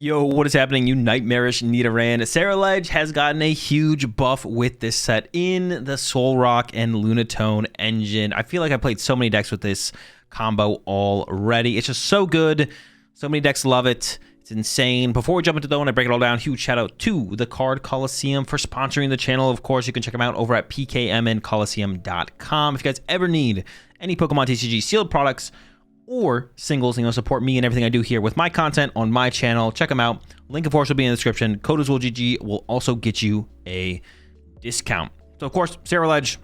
Yo, what is happening, you nightmarish Nidoran? Ceruledge has gotten a huge buff with this set in the Solrock and Lunatone engine. I feel like I played so many decks with this combo already. It's just so good. So many decks love it. It's insane. Before we jump into the one, I break it all down. Huge shout out to the Card Coliseum for sponsoring the channel. Of course, you can check them out over at pkmncoliseum.com. If you guys ever need any Pokemon TCG sealed products or singles, support me and everything I do here with my content on my channel, check them out. Link, of course, will be in the description. Code AzulGG will also get you a discount. So, of course, Ceruledge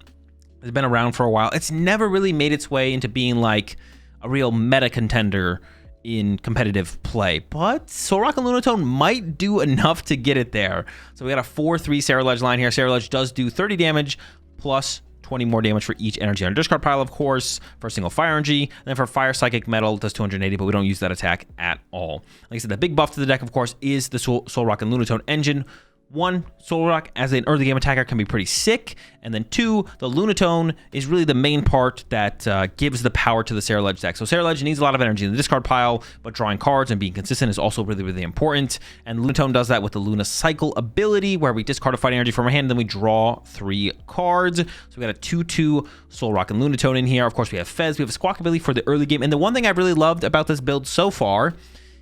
has been around for a while. It's never really made its way into being like a real meta contender in competitive play, but Solrock and Lunatone might do enough to get it there. So we got a 4-3 Ceruledge line here. Ceruledge does do 30 damage plus 20 more damage for each energy on discard pile, of course, for a single fire energy. And then for fire psychic metal, it does 280, but we don't use that attack at all. Like I said, the big buff to the deck, of course, is the Solrock and Lunatone engine. One, Solrock as an early game attacker can be pretty sick, and then two, the Lunatone is really the main part that gives the power to the Ceruledge deck. So Ceruledge needs a lot of energy in the discard pile, but drawing cards and being consistent is also really, really important. And Lunatone does that with the Luna Cycle ability, where we discard a fighting energy from our hand, and then we draw 3 cards. So we got a 2-2 Solrock and Lunatone in here. Of course, we have Fez, we have a Squawkabilly for the early game. And the one thing I've really loved about this build so far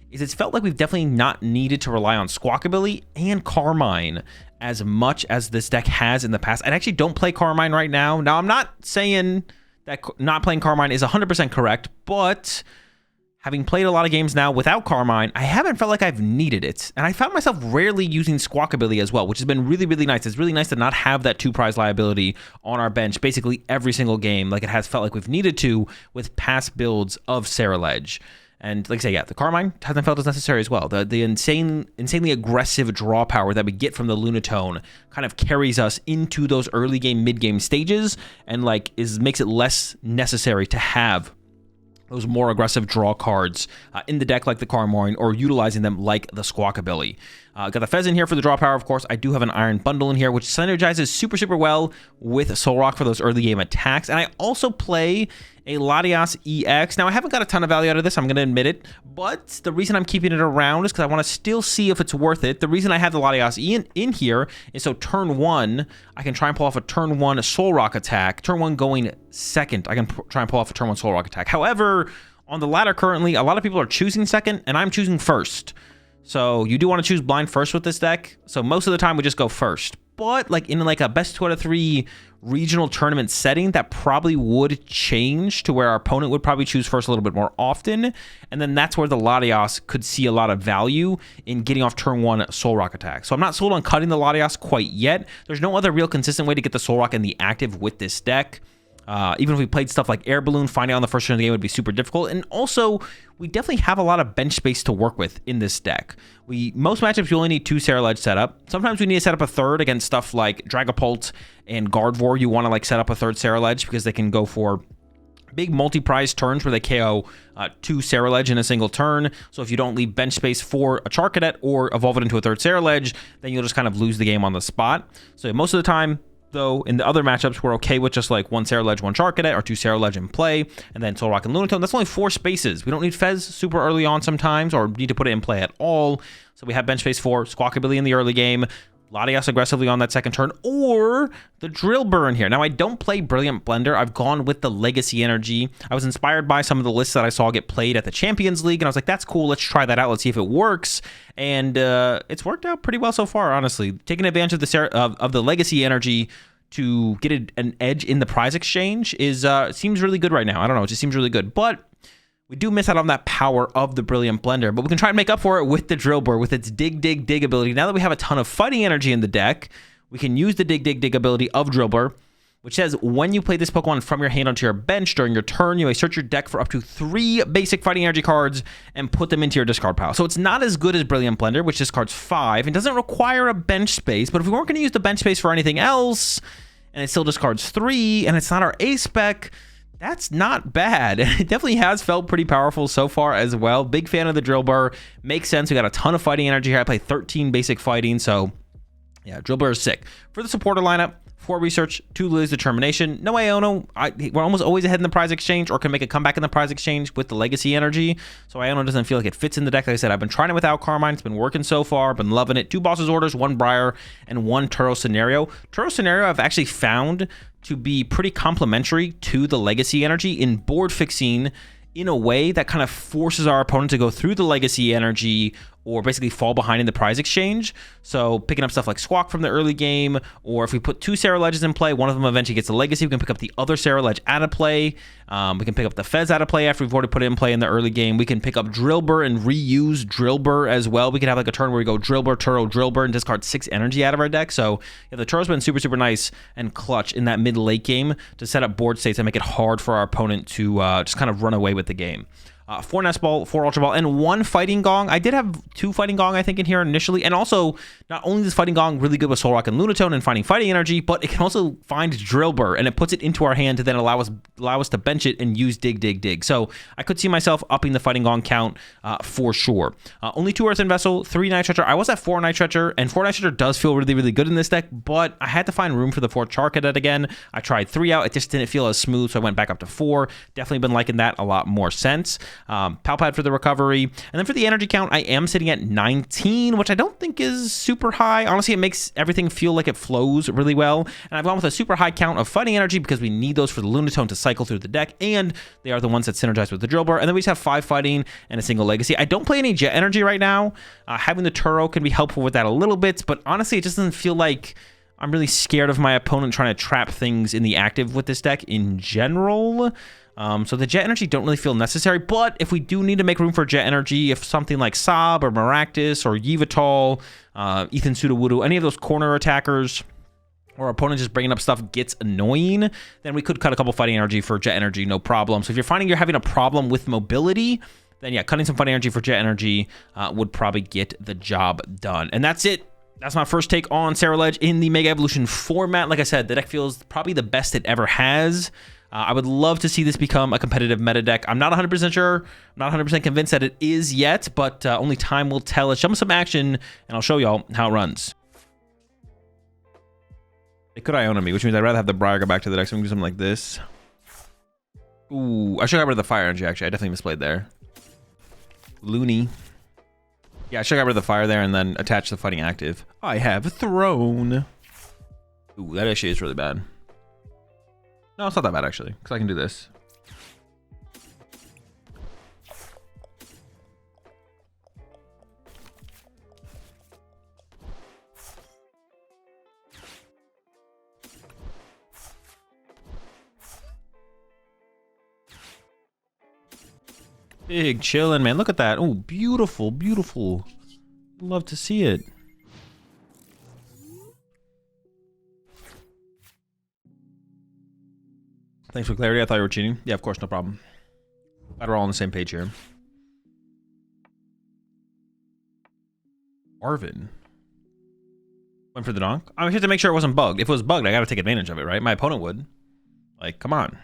is it's felt like we've definitely not needed to rely on Squawkabilly and Carmine as much as this deck has in the past. I actually don't play Carmine right now. Now, I'm not saying that not playing Carmine is 100% correct, but having played a lot of games now without Carmine, I haven't felt like I've needed it. And I found myself rarely using Squawkabilly as well, which has been really, really nice. It's really nice to not have that 2-prize liability on our bench basically every single game like it has felt like we've needed to with past builds of Ceruledge. And like I say, yeah, the Carmine hasn't felt as necessary as well. The insanely aggressive draw power that we get from the Lunatone kind of carries us into those early game, mid game stages, and makes it less necessary to have those more aggressive draw cards in the deck like the Carmine, or utilizing them like the Squawkabilly. Got the Fez in here for the draw power, of course. I do have an Iron Bundle in here, which synergizes super, super well with Solrock for those early game attacks. And I also play a Latias EX. Now, I haven't got a ton of value out of this, I'm going to admit it, but the reason I'm keeping it around is because I want to still see if it's worth it. The reason I have the Latias in here is so turn 1, I can try and pull off a turn 1 Solrock attack. Turn 1 going second, I can try and pull off a turn 1 Solrock attack. However, on the ladder currently, a lot of people are choosing second, and I'm choosing first. So you do want to choose blind first with this deck. So most of the time we just go first. But in a best 2 out of 3 regional tournament setting, that probably would change to where our opponent would probably choose first a little bit more often. And then that's where the Latias could see a lot of value in getting off turn 1 Solrock attack. So I'm not sold on cutting the Latias quite yet. There's no other real consistent way to get the Solrock in the active with this deck. Even if we played stuff like Air Balloon, finding out on the first turn of the game would be super difficult. And also, we definitely have a lot of bench space to work with in this deck. Most matchups, you only need 2 Ceruledge setup. Sometimes we need to set up a third against stuff like Dragapult and Gardevoir. You want to set up a third Ceruledge because they can go for big multi-prize turns where they KO 2 Ceruledge in a single turn. So if you don't leave bench space for a Charcadet or evolve it into a third Ceruledge, then you'll just kind of lose the game on the spot. So most of the time, though, in the other matchups, we're okay with just 1 Ceruledge, 1 Charcadet, or 2 Ceruledge in play, and then Solrock and Lunatone. That's only 4 spaces. We don't need Fez super early on sometimes, or need to put it in play at all. So we have bench space for Squawkabilly in the early game, Latias aggressively on that second turn, or the Drilbur in here. Now, I don't play Brilliant Blender. I've gone with the Legacy Energy. I was inspired by some of the lists that I saw get played at the Champions League, and I was like, that's cool. Let's try that out. Let's see if it works. And it's worked out pretty well so far, honestly. Taking advantage of the Legacy Energy to get an edge in the prize exchange seems really good right now. I don't know. It just seems really good. But we do miss out on that power of the Brilliant Blender, but we can try and make up for it with the Drilbur, with its dig, dig, dig ability. Now that we have a ton of fighting energy in the deck, we can use the dig, dig, dig ability of Drilbur, which says when you play this Pokemon from your hand onto your bench during your turn, you may search your deck for up to 3 basic fighting energy cards and put them into your discard pile. So it's not as good as Brilliant Blender, which discards 5 and doesn't require a bench space. But if we weren't going to use the bench space for anything else, and it still discards 3, and it's not our A spec, that's not bad. It definitely has felt pretty powerful so far as well. Big fan of the Drilbur. Makes sense. We got a ton of fighting energy here. I play 13 basic fighting, so yeah, Drilbur is sick. For the supporter lineup, 4 research, 2 Lillie's determination. No Iono. We're almost always ahead in the prize exchange or can make a comeback in the prize exchange with the Legacy Energy. So Iono doesn't feel like it fits in the deck. Like I said, I've been trying it without Carmine. It's been working so far. Been loving it. 2 Boss's Orders, 1 Briar, and 1 Turo Scenario. Turo Scenario I've actually found to be pretty complementary to the Legacy Energy in board fixing in a way that kind of forces our opponent to go through the Legacy Energy or basically fall behind in the prize exchange. So picking up stuff like Squawk from the early game, or if we put 2 Ceruledges in play, one of them eventually gets the Legacy, we can pick up the other Ceruledge out of play. We can pick up the Fez out of play after we've already put it in play in the early game. We can pick up Drilbur and reuse Drilbur as well. We can have like a turn where we go Drilbur, Turo, Drilbur, and discard 6 energy out of our deck. So yeah, the Turo's been super, super nice and clutch in that mid-late game to set up board states and make it hard for our opponent to just kind of run away with the game. 4 Nest Ball, 4 Ultra Ball, and 1 Fighting Gong. I did have 2 Fighting Gong, I think, in here initially. And also, not only is Fighting Gong really good with Solrock and Lunatone and finding fighting energy, but it can also find Drilbur, and it puts it into our hand to then allow us to bench it and use Dig, Dig, Dig. So I could see myself upping the Fighting Gong count for sure. Only 2 Earthen Vessel, 3 Night Stretcher. I was at 4 Night Stretcher, and 4 Night Stretcher does feel really, really good in this deck, but I had to find room for the 4 Charcadet again. I tried 3 out. It just didn't feel as smooth, so I went back up to 4. Definitely been liking that a lot more since. Pal Pad for the recovery. And then for the energy count, I am sitting at 19, which I don't think is super high. Honestly, it makes everything feel like it flows really well. And I've gone with a super high count of fighting energy because we need those for the Lunatone to cycle through the deck, and they are the ones that synergize with the Drilbur. And then we just have 5 fighting and a single Legacy. I don't play any jet energy right now. Having the Turo can be helpful with that a little bit, but honestly, it just doesn't feel like I'm really scared of my opponent trying to trap things in the active with this deck in general. So the jet energy don't really feel necessary, but if we do need to make room for jet energy, if something like Sob or Maractus or Yveltal, Ethan Sudowoodo, any of those corner attackers or opponent just bringing up stuff gets annoying, then we could cut a couple fighting energy for jet energy, no problem. So if you're finding you're having a problem with mobility, then yeah, cutting some fighting energy for jet energy would probably get the job done. And that's it. That's my first take on Ceruledge in the Mega Evolution format. Like I said, the deck feels probably the best it ever has. I would love to see this become a competitive meta deck. I'm not 100% sure. I'm not 100% convinced that it is yet, but only time will tell. Let's jump into some action, and I'll show y'all how it runs. It could Iona me, which means I'd rather have the Briar go back to the deck, so I'm going to do something like this. Ooh, I should have got rid of the Fire Energy, actually. I definitely misplayed there. Looney. Yeah, I should have got rid of the Fire there and then attach the Fighting Active. I have a Throne. Ooh, that actually is really bad. No, it's not that bad, actually, because I can do this. Big chillin', man. Look at that. Oh, beautiful, beautiful. Love to see it. Thanks for clarity. I thought you were cheating. Yeah, of course, no problem. Glad we're all on the same page here. Arvin. Went for the donk. I mean, I have to make sure it wasn't bugged. If it was bugged, I got to take advantage of it, right? My opponent would. Like, come on.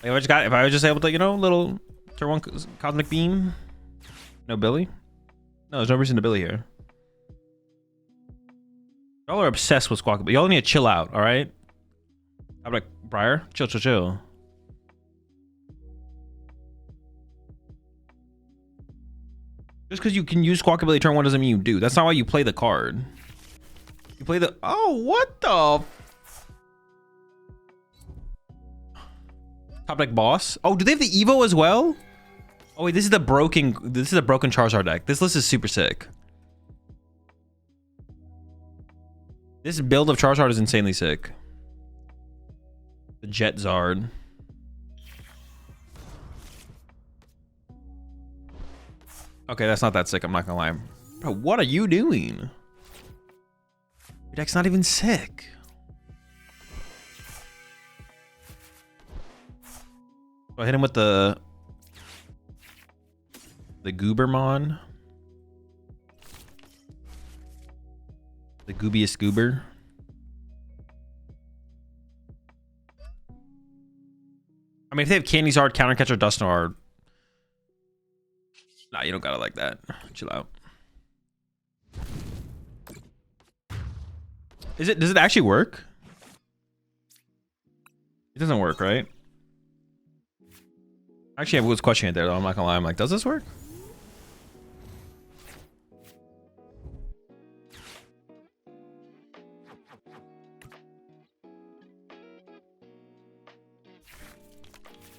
Like, if I was just able to, you know, little turn 1 Cosmic Beam. No Billy? No, there's no reason to Billy here. Y'all are obsessed with Squawkabilly. Y'all need to chill out, all right? How about Briar? Chill, chill, chill. Just because you can use Squawkabilly turn 1 doesn't mean you do. That's not why you play the card. You play the... Oh, what the... Top deck boss. Oh, do they have the Evo as well? Oh wait, this is the broken Charizard deck. This list is super sick. This build of Charizard is insanely sick. The Jet Zard. Okay, that's not that sick, I'm not gonna lie. Bro, what are you doing? Your deck's not even sick. So I hit him with the Goobermon. The Goobiest Goober. I mean, if they have Candy Zard, Countercatcher, Dusknoir. Nah, you don't got it like that. Chill out. Is it? Does it actually work? It doesn't work, right? Actually, I was questioning it there, though. I'm not gonna lie. I'm like, does this work?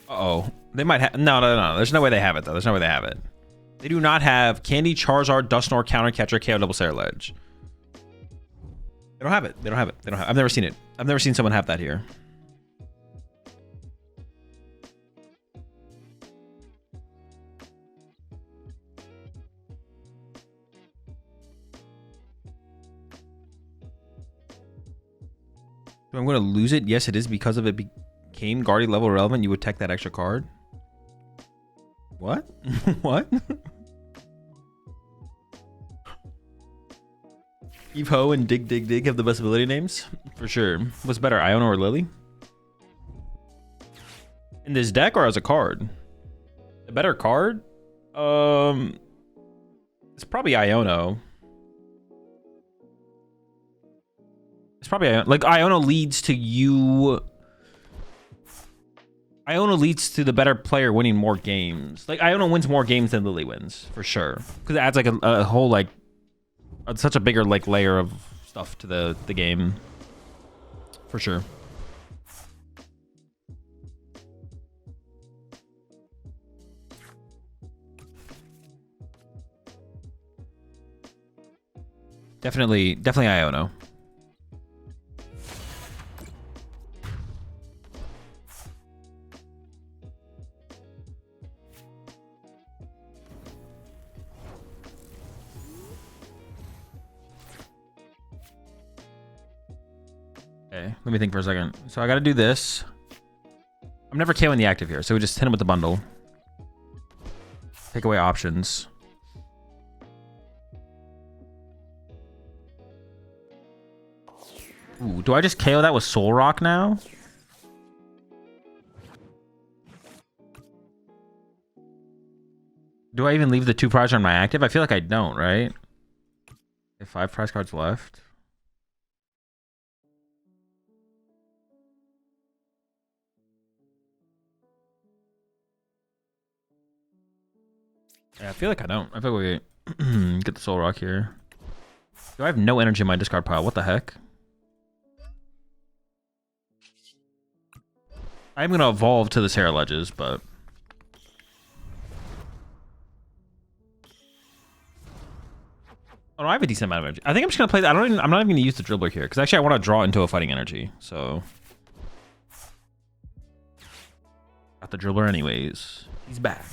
Uh-oh. They might have... No. There's no way they have it, though. There's no way they have it. They do not have Candy, Charizard, Dusknoir, Countercatcher, KO Double Ceruledge. They don't have it. They don't have it. They don't have... I've never seen it. I've never seen someone have that here. I'm going to lose it. Yes, it is because of it became Guardian level relevant. You would tech that extra card. What? What? Evo and Dig have the best ability names? For sure. What's better, Iono or Lillie? In this deck or as a card? A better card? It's probably Iono. It's probably like Iono leads to you. Iono leads to the better player winning more games. Like Iono wins more games than Lillie wins for sure, because it adds like a whole like such a bigger like layer of stuff to the game for sure. Definitely Iono. Okay, let me think for a second. So I got to do this. I'm never KOing the active here, so we just hit him with the bundle. Take away options. Ooh, do I just KO that with Solrock now? Do I even leave the 2 prize on my active? I feel like I don't, right? If 5 prize cards left. Yeah, I feel like I don't. I feel like we get the Solrock here. Do I have no energy in my discard pile? What the heck? I'm going to evolve to the Ceruledges, but... Oh, no, I have a decent amount of energy. I think I'm just going to play... I'm not even going to use the Drilbur here, because actually I want to draw into a Fighting Energy, so... Got the Drilbur anyways. He's back.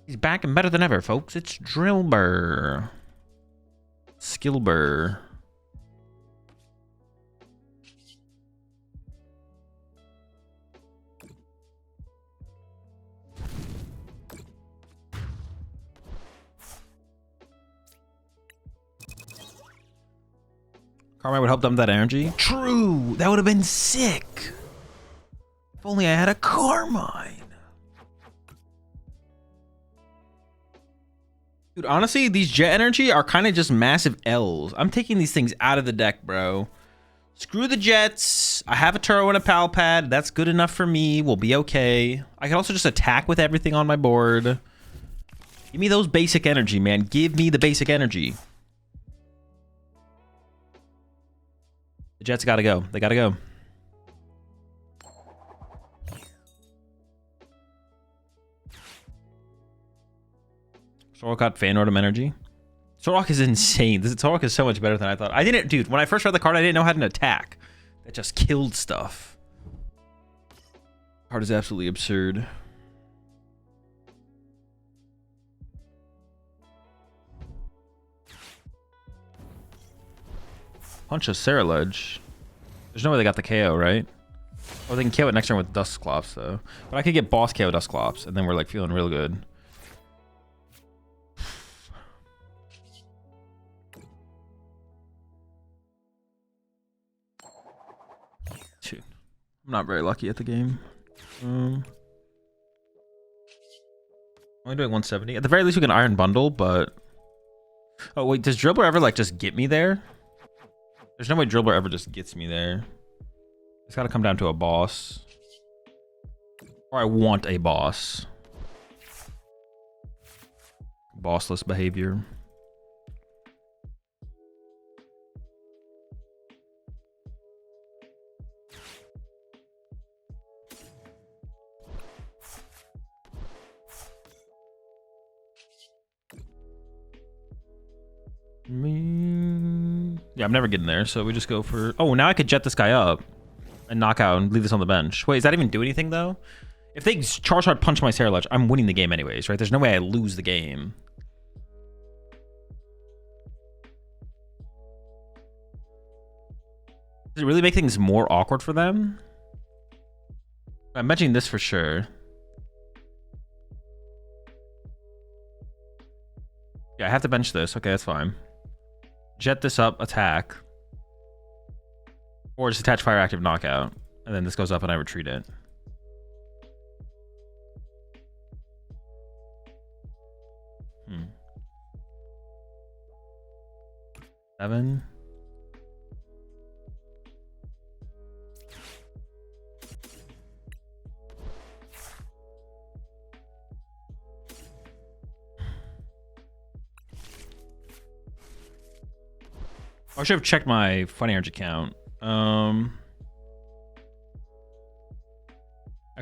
He's back and better than ever, folks. It's Drilbur. Skillbur. Carmine would help dump that energy. True! That would have been sick! If only I had a Carmine. Dude, honestly, these Jet Energy are kind of just massive L's. I'm taking these things out of the deck, bro. Screw the Jets. I have a Turo and a Pal Pad. That's good enough for me. We'll be okay. I can also just attack with everything on my board. Give me those basic energy, man. Give me the basic energy. The Jets gotta go. They gotta go. Solrock got Feyenoordem energy. Solrock is insane. Solrock is so much better than I thought. Dude, when I first read the card, I didn't know how to attack. That just killed stuff. Card is absolutely absurd. Punch a Ceruledge. There's no way they got the KO, right? Or they can KO it next turn with Dusclops, though. But I could get boss KO Dusclops, and then we're like feeling real good. I'm not very lucky at the game. Only doing 170. At the very least, we can Iron Bundle, but... Oh, wait, does Drilbur ever, like, just get me there? There's no way Drilbur ever just gets me there. It's gotta come down to a boss. Or I want a boss. Bossless behavior. Yeah, I'm never getting there, so we just go for... Oh, now I could jet this guy up and knock out and leave this on the bench. Wait, does that even do anything, though? If they charge hard punch my Ceruledge, I'm winning the game anyways, right? There's no way I lose the game. Does it really make things more awkward for them? I'm mentioning this for sure. Yeah, I have to bench this. Okay, that's fine. Jet this up, attack. Or just attach fire active knockout. And then this goes up and I retreat it. Seven. I should have checked my Fighting Energy count. I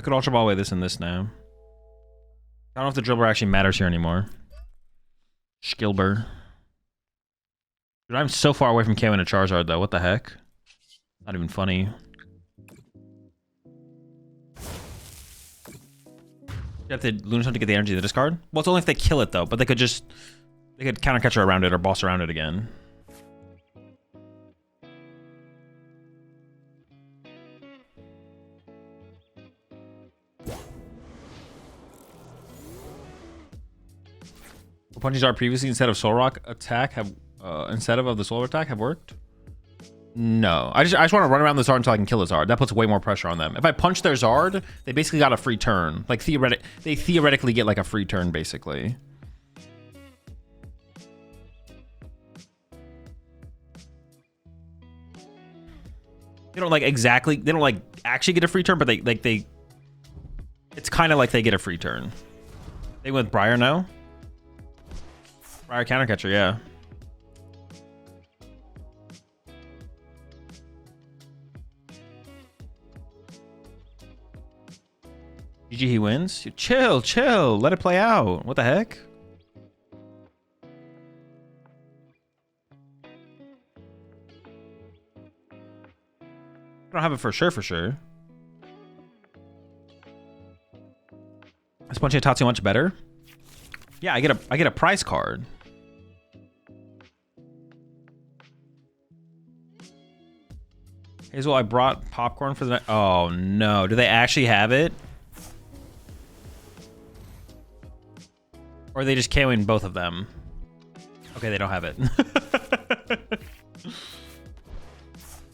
could Ultra Ball away this and this now. I don't know if the Drilbur actually matters here anymore. Skilbur. Dude, I'm so far away from KOing a Charizard though. What the heck? Not even funny. You have to Lunatone to get the energy of the discard? Well, it's only if they kill it though, but they could counter catcher around it or boss around it again. Punches are previously instead of Solrock attack have instead of the solar attack have worked? No, I just want to run around the Zard until I can kill the Zard. That puts way more pressure on them. If I punch their Zard, they basically got a free turn. Like they theoretically get like a free turn basically. They don't like exactly. They don't like actually get a free turn, but they. It's kind of like they get a free turn. They went with Briar now. Briar counter catcher, yeah. GG, he wins. Chill, chill. Let it play out. What the heck? I don't have it for sure, Is Punchy Tatsu much better? Yeah, I get a prize card. Hazel, I brought popcorn for the night. Oh no, do they actually have it? Or are they just KOing both of them? Okay, they don't have it.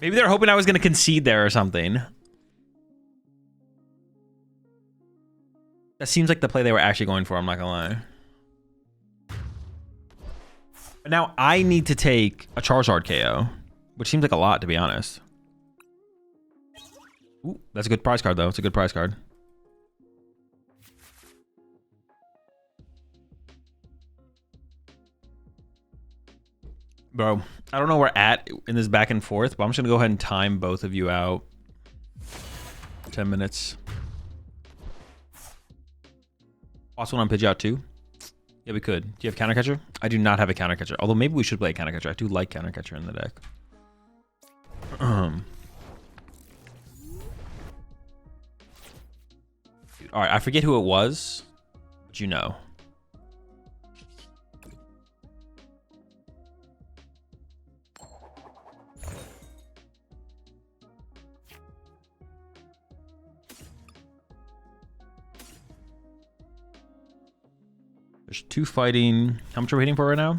Maybe they're hoping I was gonna concede there or something. That seems like the play they were actually going for, I'm not gonna lie. But now I need to take a Charizard KO, which seems like a lot, to be honest. Ooh, that's a good prize card, though. It's a good prize card. Bro, I don't know where we're at in this back and forth, but I'm just going to go ahead and time both of you out. 10 minutes. Also want to Pidgeot too? Yeah, we could. Do you have counter catcher? I do not have a counter catcher. Although maybe we should play a counter catcher. I do like counter catcher in the deck. Dude, all right, I forget who it was, but you know. There's two fighting. How much are we hitting for right now?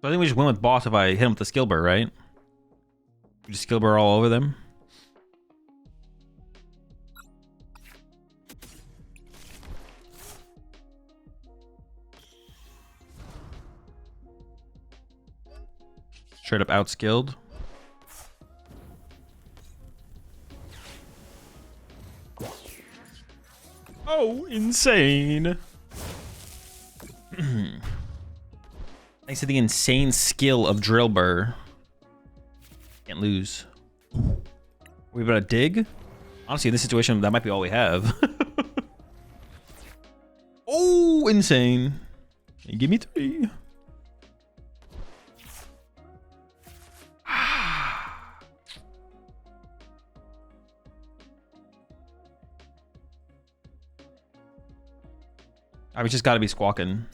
So I think we just win with boss if I hit him with the Skilbur, right? We just Skilbur all over them. Straight up outskilled. Oh, insane. Thanks to the insane skill of Drilbur. Can't lose. We about to dig? Honestly, in this situation, that might be all we have. Oh, insane. Give me 3. We just gotta be squawking.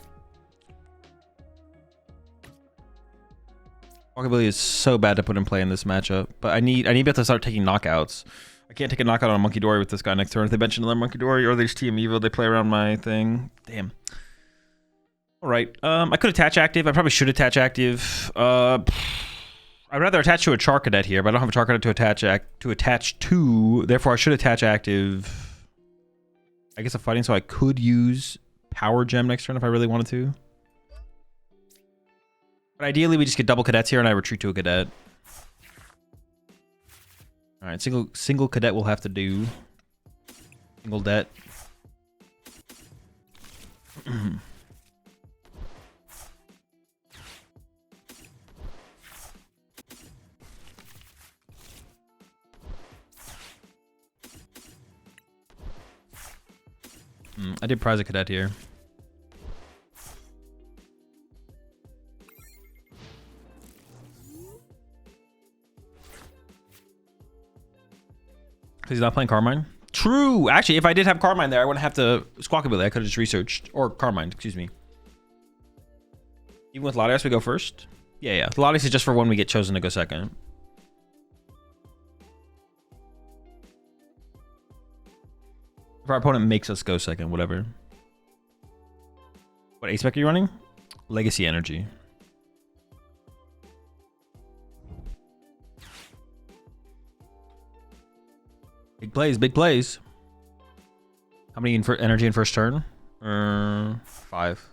Squawkabilly is so bad to put in play in this matchup, but I need to be able to start taking knockouts. I can't take a knockout on a Monkey Dory with this guy next turn. If they bench another Monkey Dory or they just TM Evo, they play around my thing. Damn. All right. I could attach active. I probably should attach active. I'd rather attach to a Charcadet here, but I don't have a Charcadet to attach to. Therefore, I should attach active. I guess a fighting, so I could use Power Gem next turn if I really wanted to. But ideally, we just get double cadets here and I retreat to a cadet. All right, single cadet will have to do. Single det. I did prize a cadet here. He's not playing Carmine? True! Actually, if I did have Carmine there, I wouldn't have to Squawkabilly. I could have just researched. Or Carmine, excuse me. Even with Latias, we go first? Yeah. Latias is just for when we get chosen to go second. If our opponent makes us go second, whatever. What ace spec are you running? Legacy Energy. Big plays, big plays. How many energy in first turn? 5.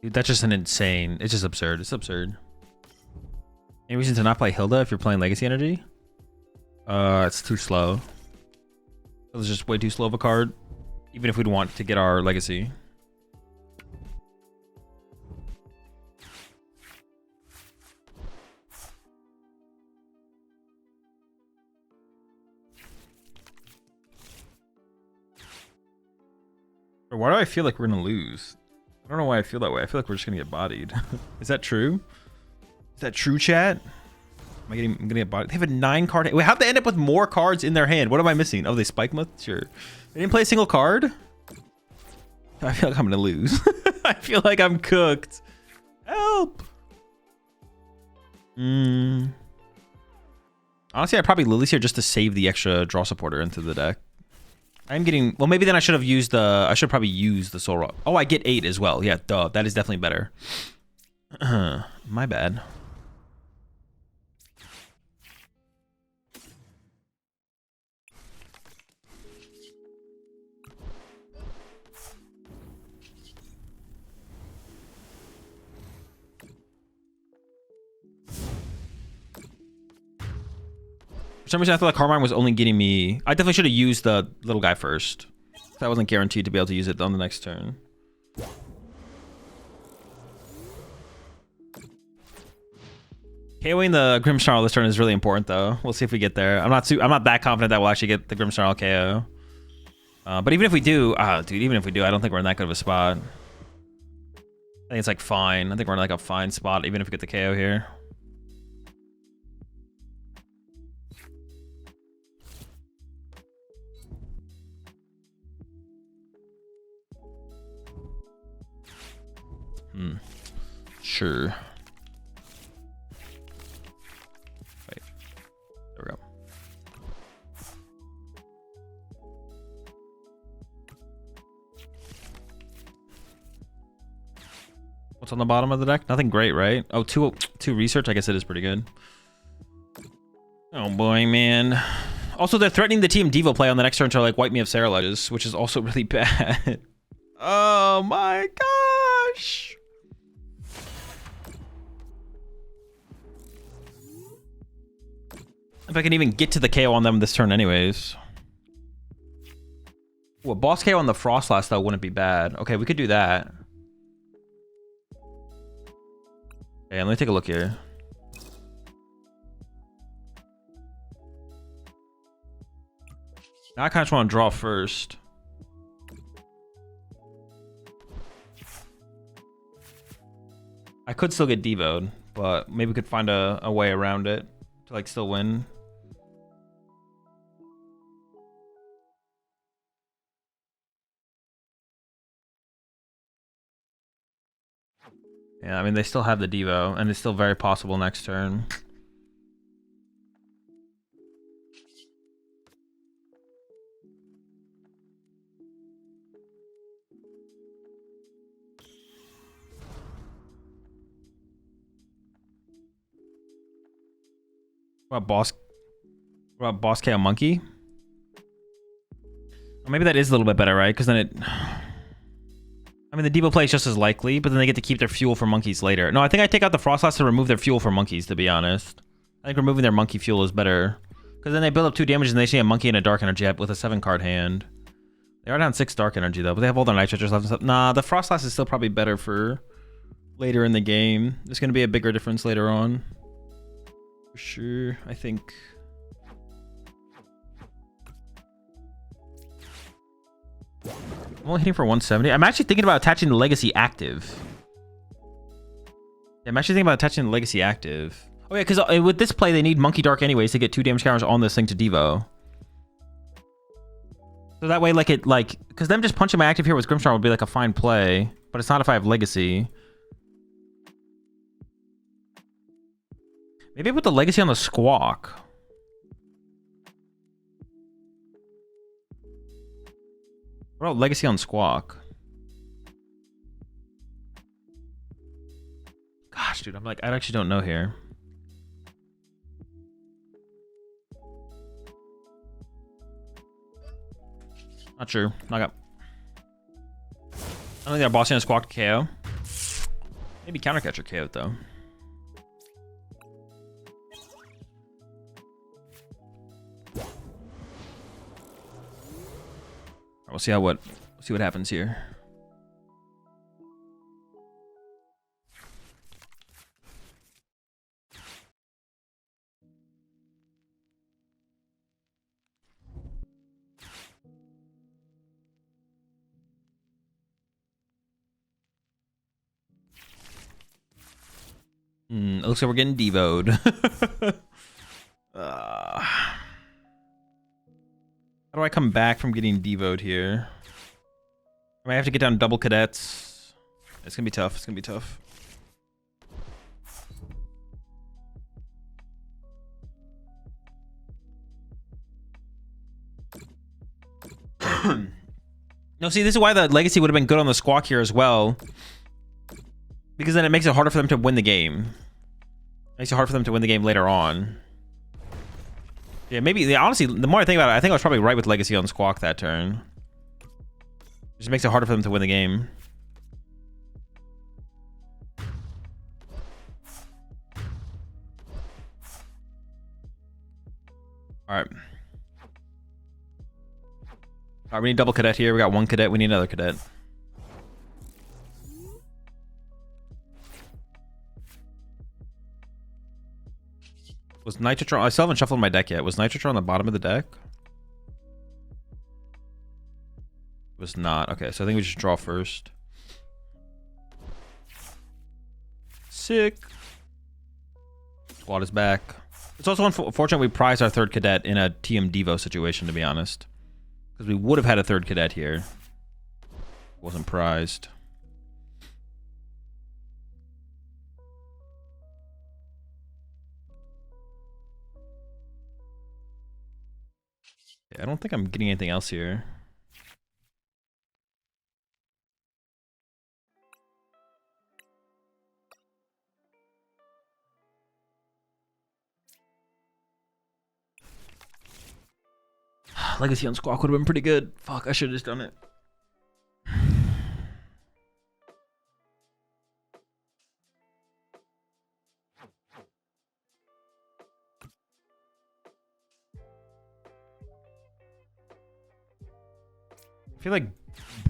Dude, that's just an insane. It's just absurd. It's absurd. Any reason to not play Hilda if you're playing Legacy Energy? It's too slow. It's just way too slow of a card. Even if we'd want to get our Legacy. Why do I feel like we're gonna lose? I don't know why I feel that way. I feel like we're just gonna get bodied. Is that true? Is that true, chat? I'm gonna get bodied. They have a 9 card. Wait, how'd they end up with more cards in their hand? What am I missing? Oh, they spike mode? Sure. They didn't play a single card? I feel like I'm gonna lose. I feel like I'm cooked. Help! Honestly, I probably Lillie's here just to save the extra draw supporter into the deck. I'm getting, well, maybe then I should have used the, I should probably use the Solrock. Oh, I get 8 as well. Yeah, duh. That is definitely better. My bad. For some reason, I thought Carmine was only getting me... I definitely should have used the little guy first. I wasn't guaranteed to be able to use it on the next turn. KOing the Grimmsnarl this turn is really important, though. We'll see if we get there. I'm not that confident that we'll actually get the Grimmsnarl KO. But even if we do... dude, even if we do, I don't think we're in that good of a spot. I think it's like fine. I think we're in like a fine spot, even if we get the KO here. Sure. Wait. There we go. What's on the bottom of the deck? Nothing great, right? Oh, 2 research. I guess it is pretty good. Oh boy, man. Also, they're threatening the Team Devo play on the next turn to like wipe me of Ceruledges, which is also really bad. Oh my gosh. If I can even get to the KO on them this turn anyways. Well, boss KO on the Frostlass though wouldn't be bad. Okay, we could do that. Okay, let me take a look here. Now I kind of just want to draw first. I could still get devoed, but maybe we could find a way around it to like still win. Yeah, I mean, they still have the Devo, and it's still very possible next turn. What about Boss KO Monkey? Well, maybe that is a little bit better, right? Because then it... I mean, the Devo play is just as likely, but then they get to keep their fuel for monkeys later. No, I think I take out the Frostlass to remove their fuel for monkeys, to be honest. I think removing their monkey fuel is better. Because then they build up 2 damage and they see a monkey and a dark energy with a 7-card hand. They are down 6 dark energy, though, but they have all their Night Stretchers left and stuff. Nah, the Frostlass is still probably better for later in the game. There's going to be a bigger difference later on. For sure, I think... I'm only hitting for 170. I'm actually thinking about attaching the Legacy Active. Yeah, I'm actually thinking about attaching the Legacy Active. Oh yeah, because with this play, they need Monkey Dark anyways to get 2 damage counters on this thing to Devo. So that way, because them just punching my active here with Grimstar would be like a fine play, but it's not if I have Legacy. Maybe I put the Legacy on the Squawk. What about Legacy on Squawk? Gosh, dude, I actually don't know here. Not sure. I don't think they're bossing a Squawk to KO. Maybe Countercatcher KO though. We'll see what happens here. It looks like we're getting devoed. How do I come back from getting devoed here? I might have to get down double cadets. It's gonna be tough. It's gonna be tough. No, see, this is why the Legacy would have been good on the Squawk here as well. Because then it makes it harder for them to win the game. It makes it hard for them to win the game later on. Yeah, maybe, honestly, the more I think about it, I think I was probably right with Legacy on Squawk that turn. It just makes it harder for them to win the game. Alright. Alright, we need double cadet here. We got 1 cadet. We need another cadet. Was Nitratron... I still haven't shuffled my deck yet. Was Nitratron on the bottom of the deck? It was not. Okay, so I think we should draw first. Sick. Squad is back. It's also unfortunate we prized our 3rd cadet in a TM Devo situation, to be honest. Because we would have had a 3rd cadet here. Wasn't prized. I don't think I'm getting anything else here. Legacy on Squawk would have been pretty good. Fuck, I should have just done it. I feel like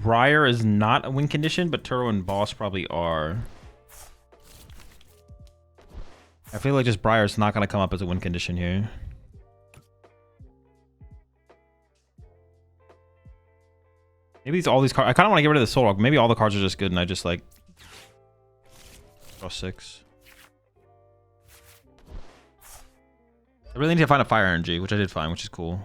Briar is not a win condition, but Turo and Boss probably are. I feel like just Briar's not going to come up as a win condition here. Maybe it's all these cards. I kind of want to get rid of the Solrock. Maybe all the cards are just good and I just like draw 6. I really need to find a Fire Energy, which I did find, which is cool.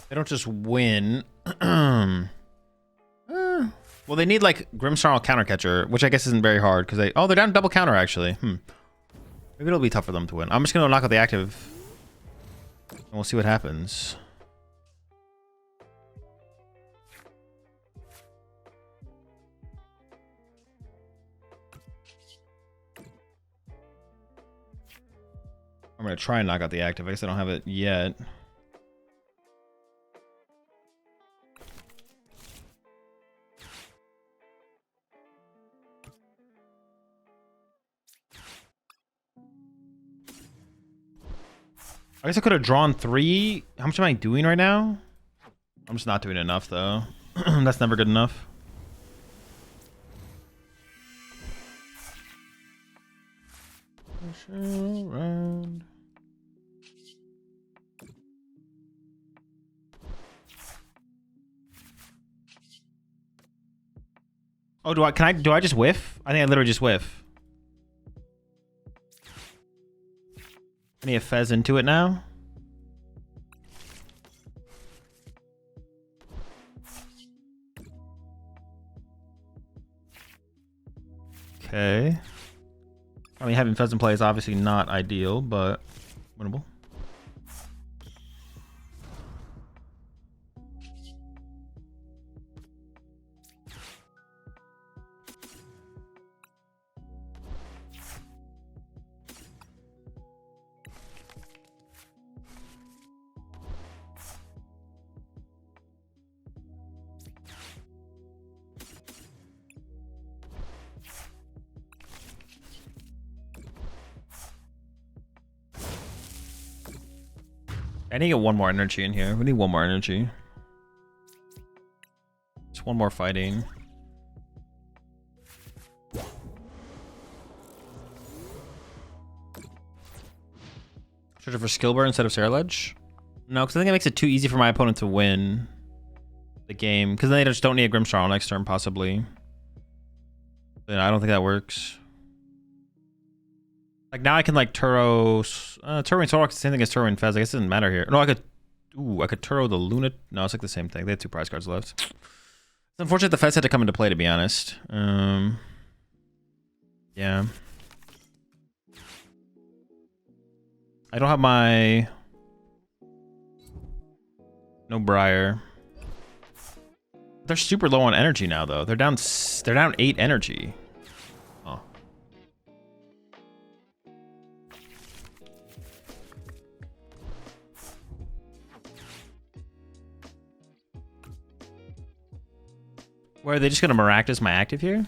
They don't just win. Well, they need like Grimmsnarl Countercatcher, which I guess isn't very hard because they're down double counter actually. Maybe it'll be tough for them to win. I'm just gonna knock out the active and we'll see what happens. I'm gonna try and knock out the active. I guess I don't have it yet. I guess I could have drawn 3. How much am I doing right now? I'm just not doing enough though. That's never good enough. Around. Oh, do I just whiff? I think I literally just whiff. I need a Fez into it now. Okay. I mean, having Fez in play is obviously not ideal, but winnable. I need to get one more energy in here. We need one more energy. Just one more fighting. Search for skill burn instead of Ceruledge? No, because I think it makes it too easy for my opponent to win the game. Because then they just don't need a Grimmsnarl next turn, possibly. But I don't think that works. Like now I can like Turo and Solrock is the same thing as Turo and Fez. I guess it doesn't matter here. No, I could Turo the Lunat. No, it's like the same thing. They had 2 prize cards left. It's unfortunate the Fez had to come into play, to be honest. Yeah. I don't have my no Briar. They're super low on energy now though. They're down 8 energy. Oh. Where are they just gonna Maractus my active here?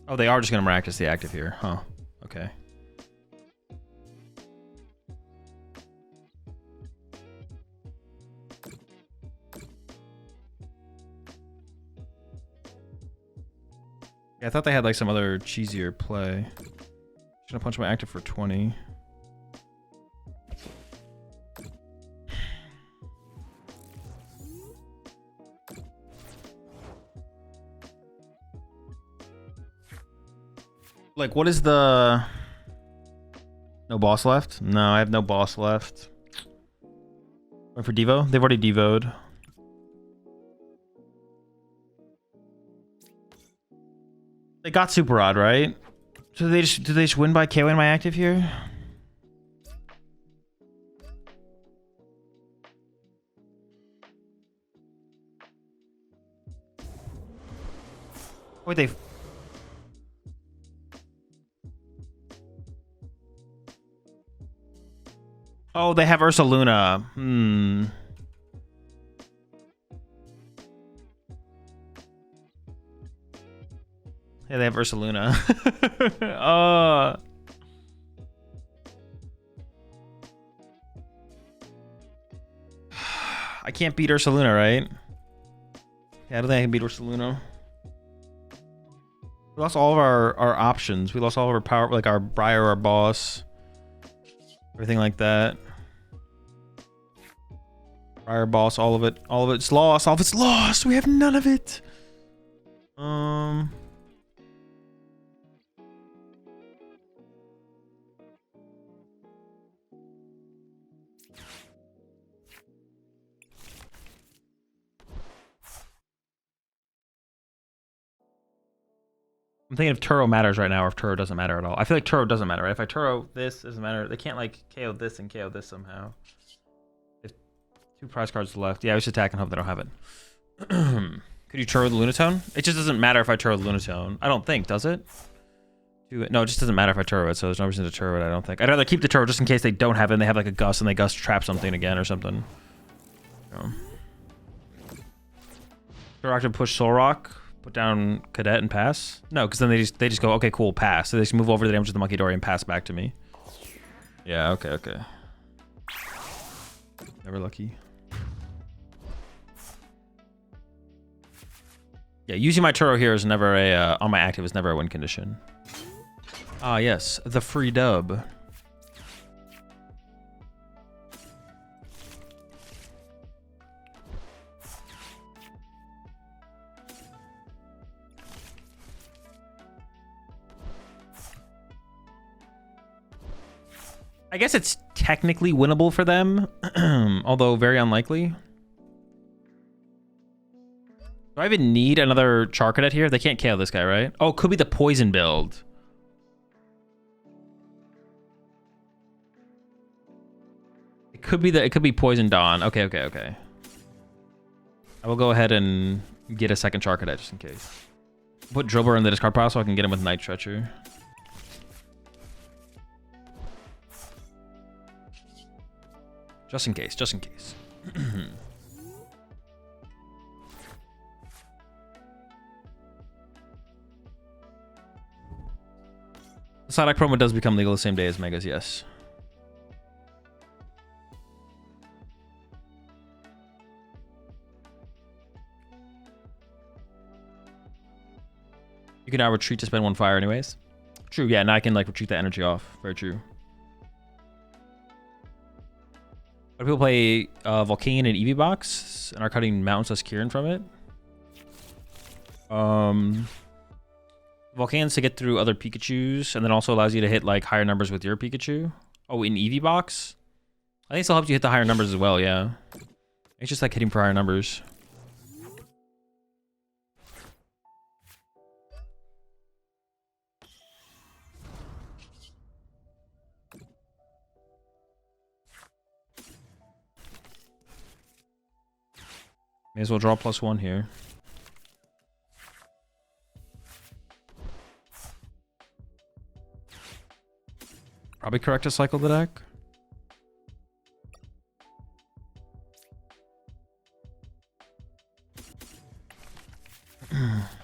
Oh, they are just gonna Maractus the active here. Huh. Okay. Yeah, I thought they had like some other cheesier play. Just gonna punch my active for 20. Like, what is the... No boss left? No, I have no boss left. Wait for Devo? They've already Devoed. They got Super Rod, right? So do they just win by KOing my active here? Wait, they... Oh, they have Ursaluna. Yeah, they have Ursaluna. I can't beat Ursaluna, right? Yeah, I don't think I can beat Ursaluna. We lost all of our options. We lost all of our power, like our Briar, our boss. Everything like that. Briar boss, all of it. All of it's lost. All of it's lost. We have none of it. I'm thinking if Turo matters right now or if Turo doesn't matter at all. I feel like Turo doesn't matter, right? If I Turo this, doesn't matter. They can't like KO this and KO this somehow. If 2 prize cards left. Yeah, we should attack and hope they don't have it. Could you Turo the Lunatone? It just doesn't matter if I Turo the Lunatone. I don't think, does it? No, it just doesn't matter if I Turo it, so there's no reason to Turo it, I don't think. I'd rather keep the Turo just in case they don't have it and they have like a Gust and they Gust trap something again or something. Solrock to push Solrock. Put down Cadet and pass? No, because then they just go, okay, cool, pass. So they just move over the damage of the Monkey Dory and pass back to me. Yeah, okay. Never lucky. Yeah, using my Turo here is never a, on my active is never a win condition. Ah, yes, the free dub. I guess it's technically winnable for them, although very unlikely. Do I even need another Charcadet here? They can't KO this guy, right? Oh, it could be the poison build. It could be Poison Dawn. Okay. I will go ahead and get a second Charcadet just in case. Put Drilbur in the discard pile so I can get him with Night Stretcher. Just in case. The Psyduck promo does become legal the same day as Megas, yes. You can now retreat to spend 1 fire anyways. True, yeah, now I can like retreat that energy off. Very true. But people play Volcane and Eevee box and are cutting Mountain Kieran from it. Volcane's to get through other Pikachus and then also allows you to hit like higher numbers with your Pikachu. Oh, in Eevee box? I think it still helps you hit the higher numbers as well, yeah. It's just like hitting for higher numbers. May as well draw +1 here. Probably correct to cycle the deck.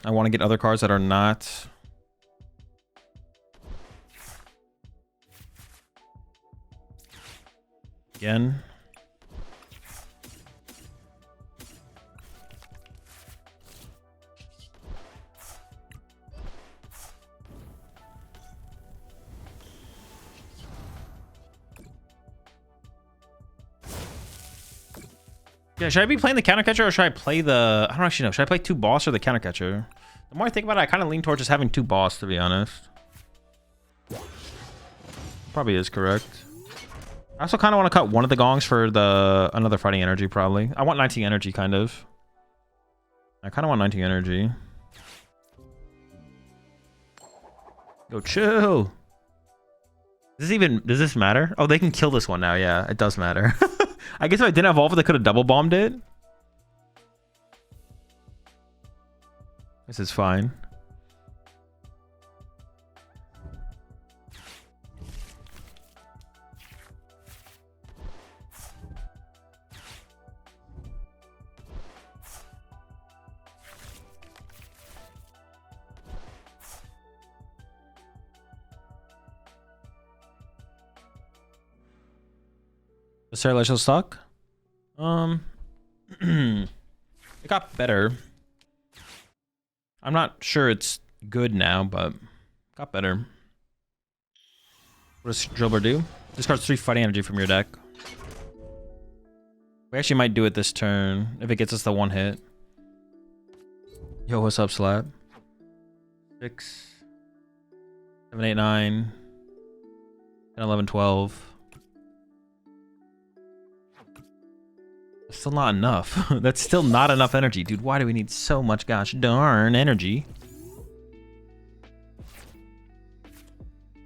I want to get other cards that are not... Again. Yeah, should I be playing the counter catcher or should I play the... I don't actually know. Should I play 2 boss or the counter catcher? The more I think about it, I kind of lean towards just having 2 boss, to be honest. Probably is correct. I also kind of want to cut one of the gongs for another fighting energy, probably. I want 19 energy, kind of. I kind of want 19 energy. Yo, chill. Does this matter? Oh, they can kill this one now. Yeah, it does matter. I guess if I didn't evolve it, they could have double bombed it. This is fine. The Ceruledge will suck. It got better. I'm not sure it's good now, but it got better. What does Drilbur do? Discards 3 fighting energy from your deck. We actually might do it this turn if it gets us the one hit. Yo, what's up, Slab? 6, 7, 8, 9, 10, 11, 12. Still not enough. That's still not enough energy. Dude, why do we need so much gosh darn energy?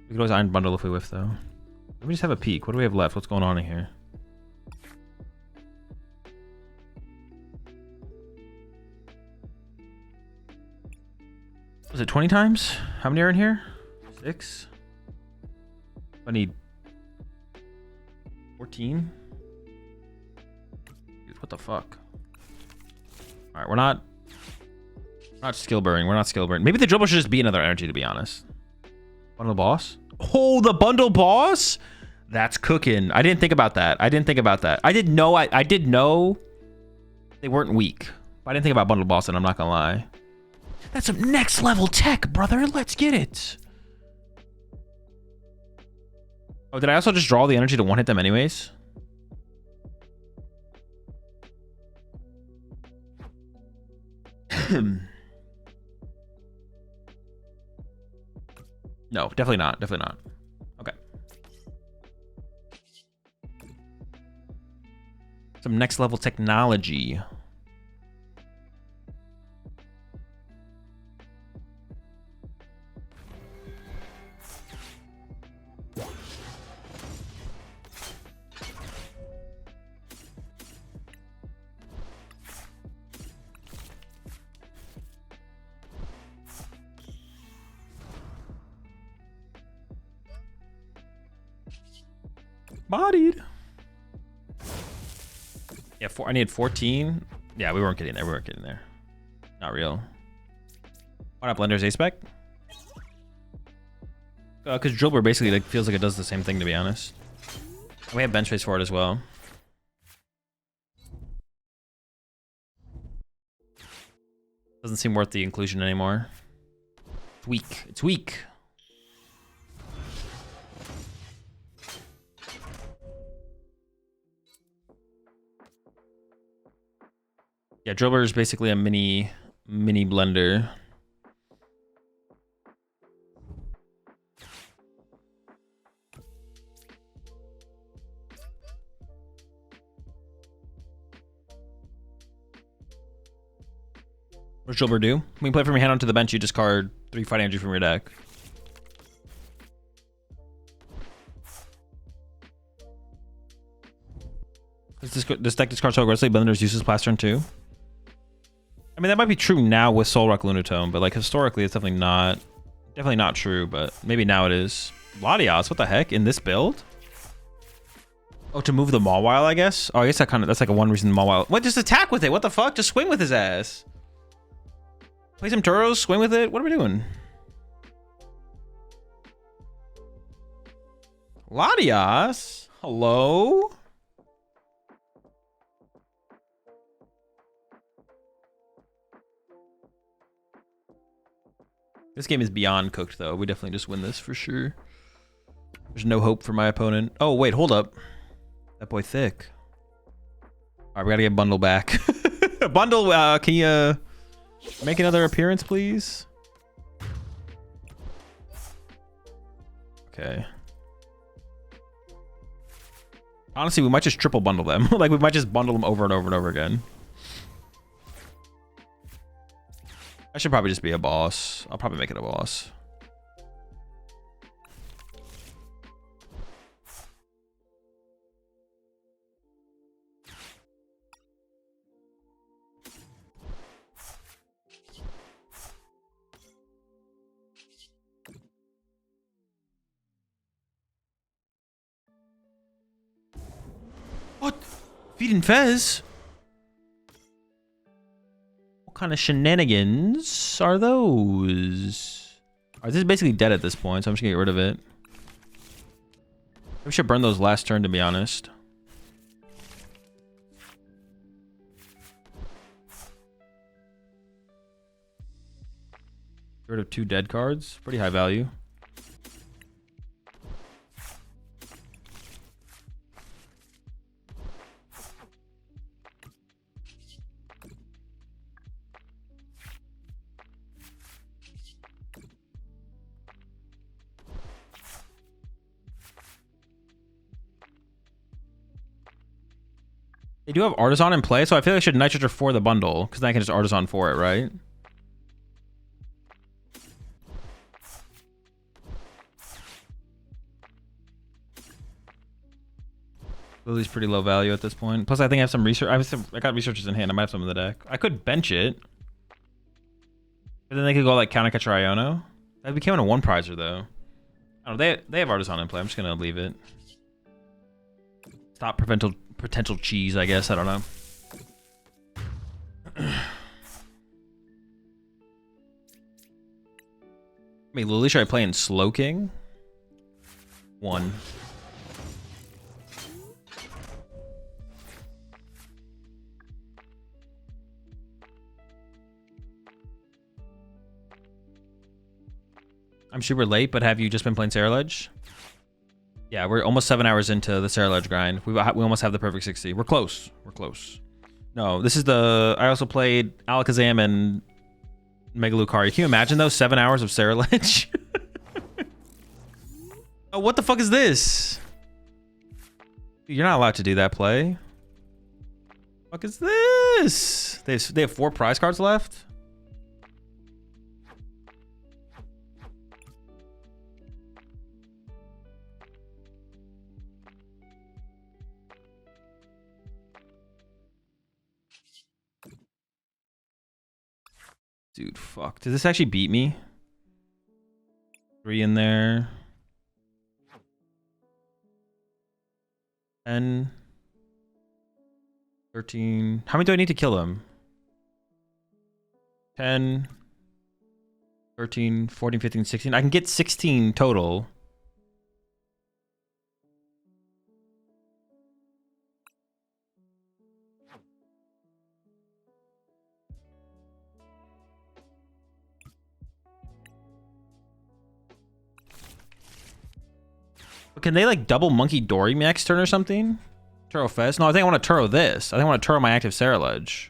We could always iron bundle if we whiff, though. Let me just have a peek. What do we have left? What's going on in here? Was it 20 times? How many are in here? 6? I need 14? What the fuck? All right, we're not skill burning. We're not skill burning. Maybe the Drilbur should just be another energy, to be honest. Bundle boss? Oh, the bundle boss? That's cooking. I didn't think about that. I did know I did know they weren't weak. But I didn't think about bundle boss, and I'm not gonna lie. That's some next level tech, brother. Let's get it. Oh, did I also just draw the energy to one hit them anyways? No, definitely not. Definitely not. Okay. Some next level technology. Bodied. Yeah, I needed 14. Yeah, we weren't getting there. We weren't getting there. Not real. Why not Blender's ace spec? Because Drilbur basically like feels like it does the same thing, to be honest. And we have bench space for it as well. Doesn't seem worth the inclusion anymore. It's weak. It's weak. Yeah, Drilbur is basically a mini blender. What does Drilbur do? When you play from your hand onto the bench, you discard 3 fighting energy from your deck. This deck discards so aggressively, Blender's uses Plaster turn 2. I mean, that might be true now with Solrock Lunatone, but like historically, it's definitely not true. But maybe now it is. Latias, what the heck in this build? Oh, to move the Mawile, I guess. Oh, I guess that's like a one reason the Mawile. What? Just attack with it? What the fuck? Just swing with his ass. Play some Turos, swing with it. What are we doing? Latias, hello. This game is beyond cooked, though. We definitely just win this for sure. There's no hope for my opponent. Oh, wait, hold up. That boy thick. All right, we gotta get Bundle back. Bundle, can you make another appearance, please? Okay. Honestly, we might just triple bundle them. Like, we might just bundle them over and over and over again. I should probably just be a boss. I'll probably make it a boss. What? Feeding Fez? What kind of shenanigans are those? Alright, this is basically dead at this point, so I'm just gonna get rid of it. We should burn those last turn, to be honest. Get rid of 2 dead cards. Pretty high value. They do have Artisan in play, so I feel like I should Night Stretcher for the bundle, because then I can just Artisan for it, right? Lillie's pretty low value at this point. Plus, I think I have some research. I got researchers in hand. I might have some in the deck. I could bench it. But then they could go like Countercatcher Iono. That became a 1-prizer, though. I don't know. They have Artisan in play. I'm just going to leave it. Stop potential cheese, I guess. I don't know. I mean, Lillie, should I play in Slow King? 1. I'm super late, but have you just been playing Ceruledge? Yeah, we're almost 7 hours into the Ceruledge grind. We almost have the perfect 60. We're close. We're close. No, this is the... I also played Alakazam and Mega Lucario. Can you imagine those 7 hours of Ceruledge? Oh, what the fuck is this? Dude, you're not allowed to do that play. What the fuck is this? They have 4 prize cards left? Dude, fuck. Does this actually beat me? 3 in there. 10. 13. How many do I need to kill him? 10. 13, 14, 15, 16. I can get 16 total. Can they like double Monkey Dory next turn or something? Turo Fez? No, I think I want to Turo this. I think I want to Turo my active Ceruledge.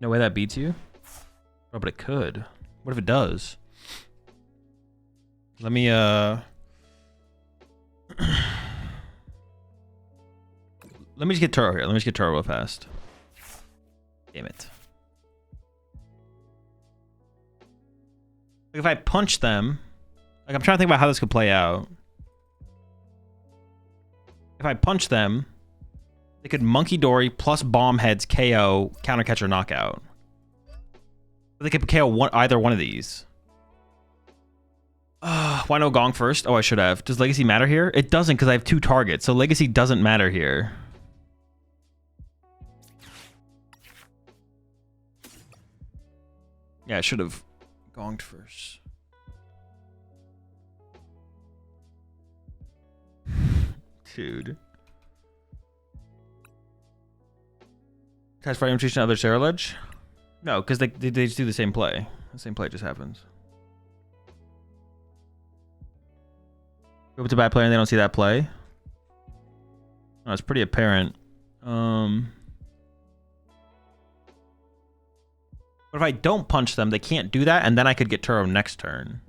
No way that beats you? Oh, but it could. What if it does? Let me, let me just get Turo here. Let me just get Turo real fast. Damn it. Like if I punch them... Like, I'm trying to think about how this could play out. If I punch them, they could Monkey Dory plus Bomb Heads KO, Countercatcher Knockout. But they could KO either one of these. Why no Gong first? Oh, I should have. Does Legacy matter here? It doesn't because I have 2 targets, so Legacy doesn't matter here. Yeah, I should have gonged first. Dude. Test Fighting Nutrition other Ceruledge? No, because they just do the same play. The same play just happens. Go up to a bad player and they don't see that play. No, it's pretty apparent. But if I don't punch them, they can't do that, and then I could get Turo next turn.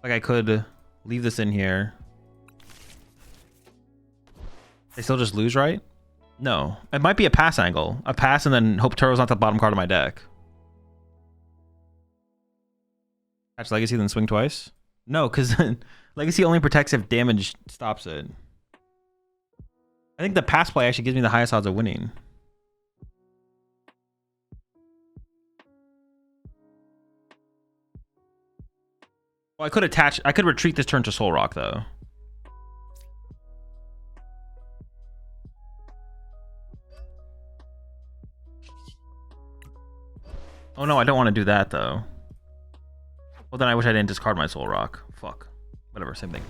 Like, I could leave this in here. They still just lose, right? No. It might be a pass angle. A pass and then hope Turo's not the bottom card of my deck. Catch Legacy, then swing twice? No, because Legacy only protects if damage stops it. I think the pass play actually gives me the highest odds of winning. Well, I could retreat this turn to Solrock, though. Oh no, I don't want to do that, though. Well, then I wish I didn't discard my Solrock. Fuck. Whatever, same thing.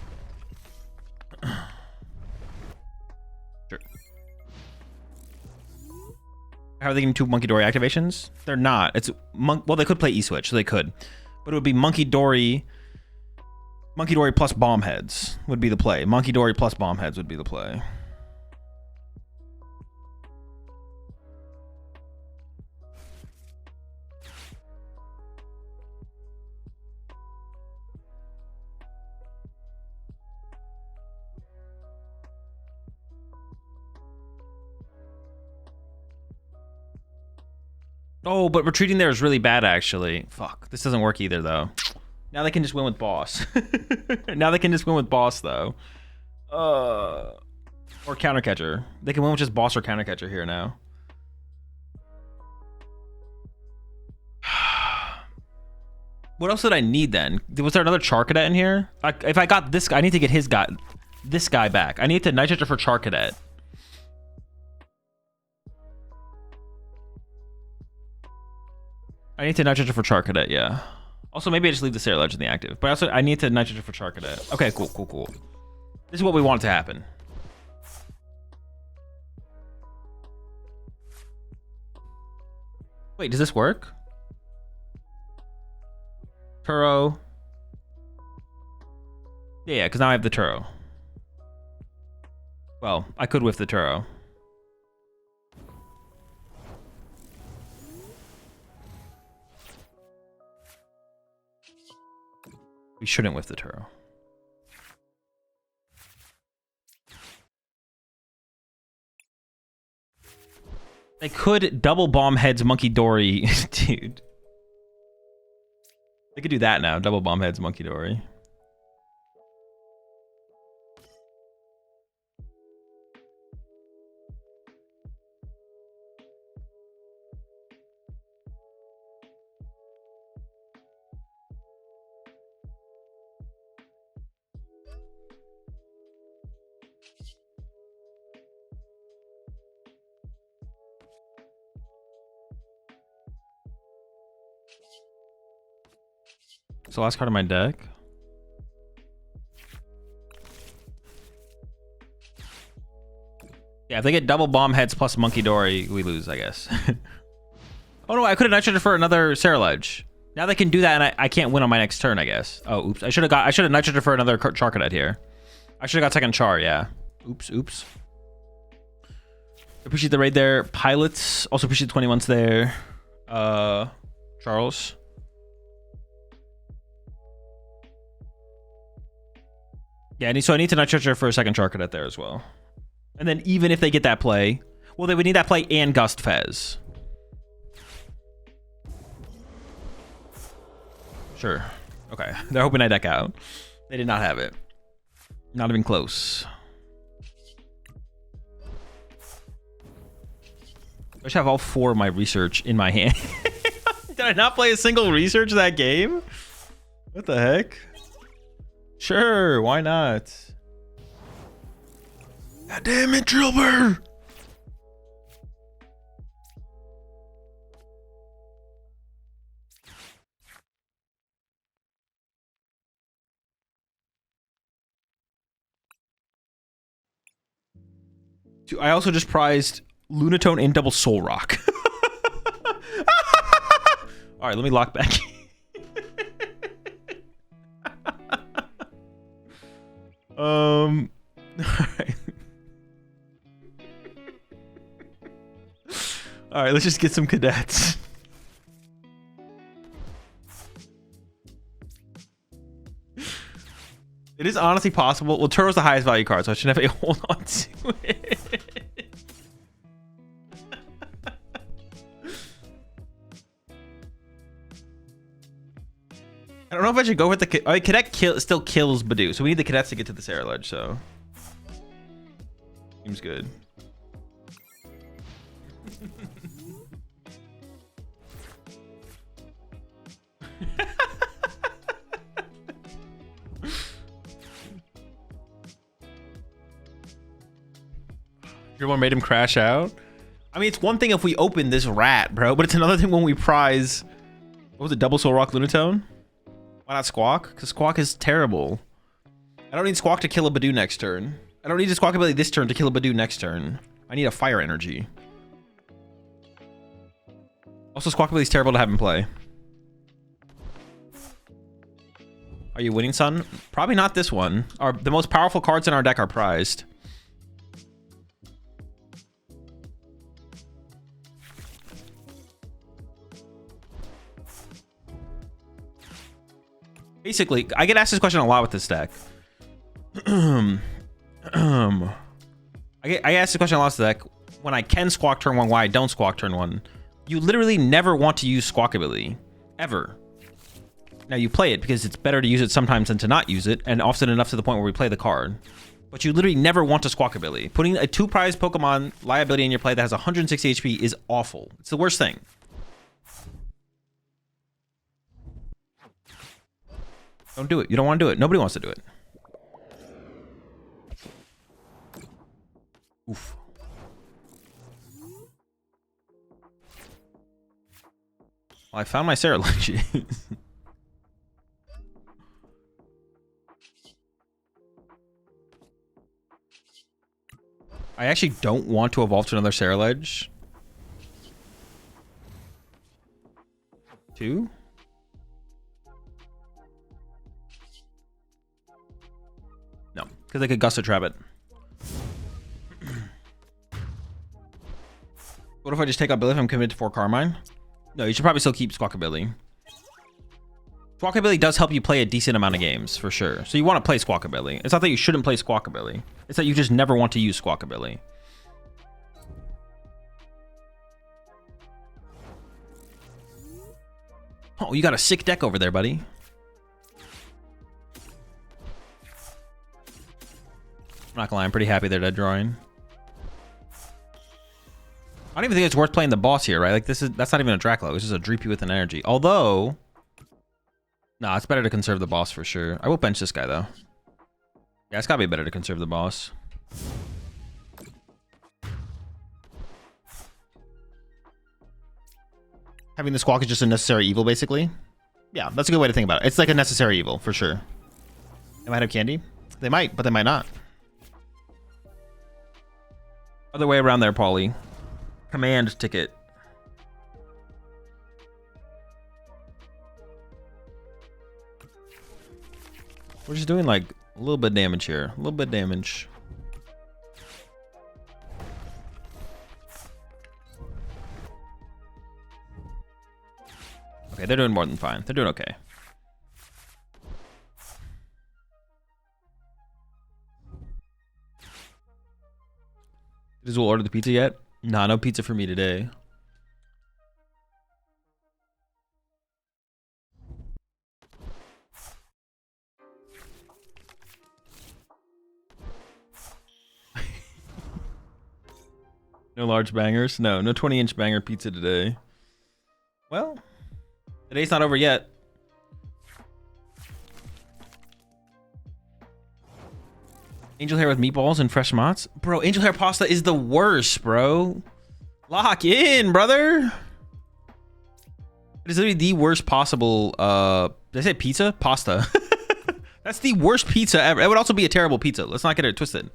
Sure. How are they getting 2 Monkey Dory activations? They're not. It's well, they could play E-Switch, so they could. But it would be Monkey Dory plus Bomb Heads would be the play. Monkey Dory plus Bomb Heads would be the play. Oh, but retreating there is really bad, actually. Fuck. This doesn't work either, though. Now they can just win with boss. Now they can just win with boss, though. Or countercatcher. They can win with just boss or countercatcher here now. What else did I need then? Was there another Charcadet in here? If I got this guy, I need to get this guy back. I need to Night Stretcher for Charcadet. I need to Night Stretcher for Charcadet, yeah. Also, maybe I just leave the Ceruledge in the active. But also, I need to Night Stretcher for Charcadet. Okay, cool, cool, cool. This is what we want to happen. Wait, does this work? Turo. Yeah, because now I have the Turo. Well, I could whiff the Turo. We shouldn't whiff the Turo. They could double bomb heads Monkey Dory, dude. They could do that now. Double bomb heads Monkey Dory. So last card of my deck. Yeah, if they get double bomb heads plus Monkey Dory, we lose, I guess. Oh no, I could have Night Stretcher for another Ceruledge. Now they can do that, and I can't win on my next turn, I guess. Oh, oops. I should have Night Stretcher for another Charcadet here. I should have got second Char, yeah. Oops, oops. Appreciate the raid there. Pilots. Also appreciate the 20 months there. Charles. Yeah, so I need to Night Stretcher for a second Charcadet there as well. And then even if they get that play, well, they would need that play and Gust Fez. Sure. Okay. They're hoping I deck out. They did not have it. Not even close. I just have all 4 of my research in my hand. Did I not play a single research that game? What the heck? Sure, why not? God damn it, Drilbur! Dude, I also just prized Lunatone and double Solrock. All right, let me lock back. All right. All right, let's just get some cadets. It is honestly possible. Well, Turo's the highest value card, so I should have a hold on to it. I don't know if I should go with the Cadet still kills Badoo, so we need the Cadets to get to the Ceruledge, so seems good. Your one made him crash out. I mean, it's one thing if we open this rat, bro, but it's another thing when we prize. What was it? Double Solrock Lunatone? Why not Squawk? Because Squawk is terrible. I don't need Squawk to kill a Badoo next turn. I don't need a Squawkabilly this turn to kill a Badoo next turn. I need a Fire Energy. Also, Squawkabilly's terrible to have him play. Are you winning, son? Probably not this one. The most powerful cards in our deck are prized. Basically, I get asked this question a lot with this deck. I get asked this question a lot with this deck. When I can Squawk turn 1, why I don't Squawk turn 1. You literally never want to use Squawkabilly. Ever. Now, you play it because it's better to use it sometimes than to not use it, and often enough to the point where we play the card. But you literally never want to Squawkabilly. Putting a 2-prize Pokemon liability in your play that has 160 HP is awful. It's the worst thing. Don't do it. You don't want to do it. Nobody wants to do it. Oof. Well, I found my Ceruledge. I actually don't want to evolve to another Ceruledge. 2? No, because I could Gusset Trap it. What if I just take out Billy if I'm committed to 4 Carmine? No, you should probably still keep Squawkabilly. Squawkabilly does help you play a decent amount of games, for sure. So you want to play Squawkabilly. It's not that you shouldn't play Squawkabilly. It's that you just never want to use Squawkabilly. Oh, you got a sick deck over there, buddy. I'm not gonna lie, I'm pretty happy they're dead drawing. I don't even think it's worth playing the boss here, right? Like that's not even a Draclo. It's just a Dreepy with an energy. Although, nah, it's better to conserve the boss for sure. I will bench this guy though. Yeah, it's gotta be better to conserve the boss. Having the Squawk is just a necessary evil, basically. Yeah, that's a good way to think about it. It's like a necessary evil for sure. They might have candy. They might, but they might not. Other way around there, Paulie. Command ticket. We're just doing like a little bit of damage here. A little bit of damage. Okay, they're doing more than fine. They're doing okay. Did Azul order the pizza yet? Nah, no pizza for me today. No large bangers? No 20-inch banger pizza today. Well, today's not over yet. Angel hair with meatballs and fresh mozz? Bro, angel hair pasta is the worst, bro. Lock in, brother. It is literally the worst possible, did I say pizza? Pasta. That's the worst pizza ever. It would also be a terrible pizza. Let's not get it twisted.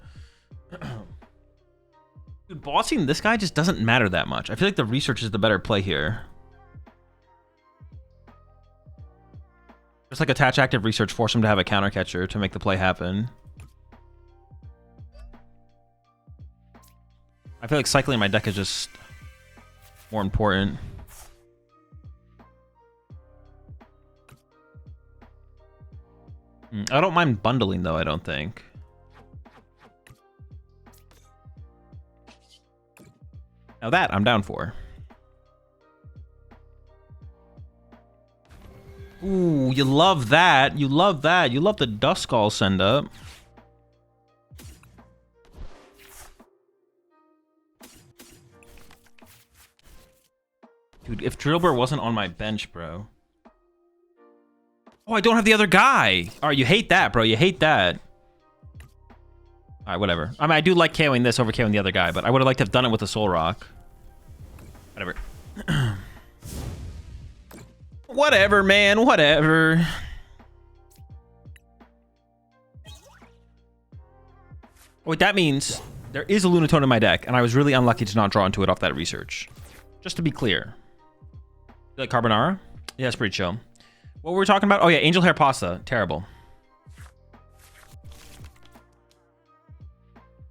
Dude, bossing this guy just doesn't matter that much. I feel like the research is the better play here. Just like attach active research, force him to have a counter catcher to make the play happen. I feel like cycling my deck is just more important. I don't mind bundling, though, I don't think. Now that I'm down for. Ooh, you love that. You love that. You love the Duskull send up. Dude, if Drilbur wasn't on my bench, bro. Oh, I don't have the other guy. All right, you hate that, bro. You hate that. All right, whatever. I mean, I do like KOing this over KOing the other guy, but I would have liked to have done it with a Solrock. Whatever. Whatever, man. Whatever. Wait, that means there is a Lunatone in my deck, and I was really unlucky to not draw into it off that research. Just to be clear. You like Carbonara? Yeah, it's pretty chill. What were we talking about? Oh, yeah, Angel Hair Pasta. Terrible.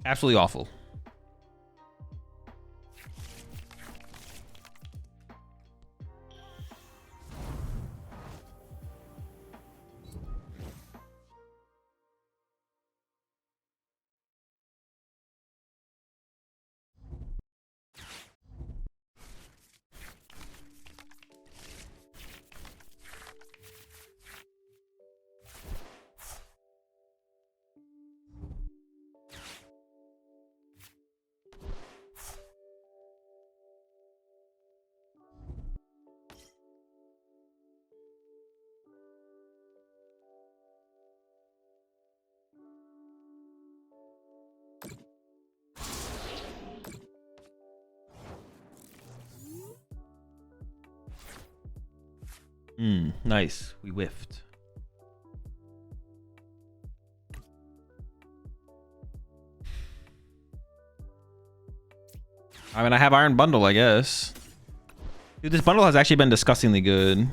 Absolutely awful. Nice. We whiffed. I mean, I have Iron Bundle, I guess. Dude, this bundle has actually been disgustingly good.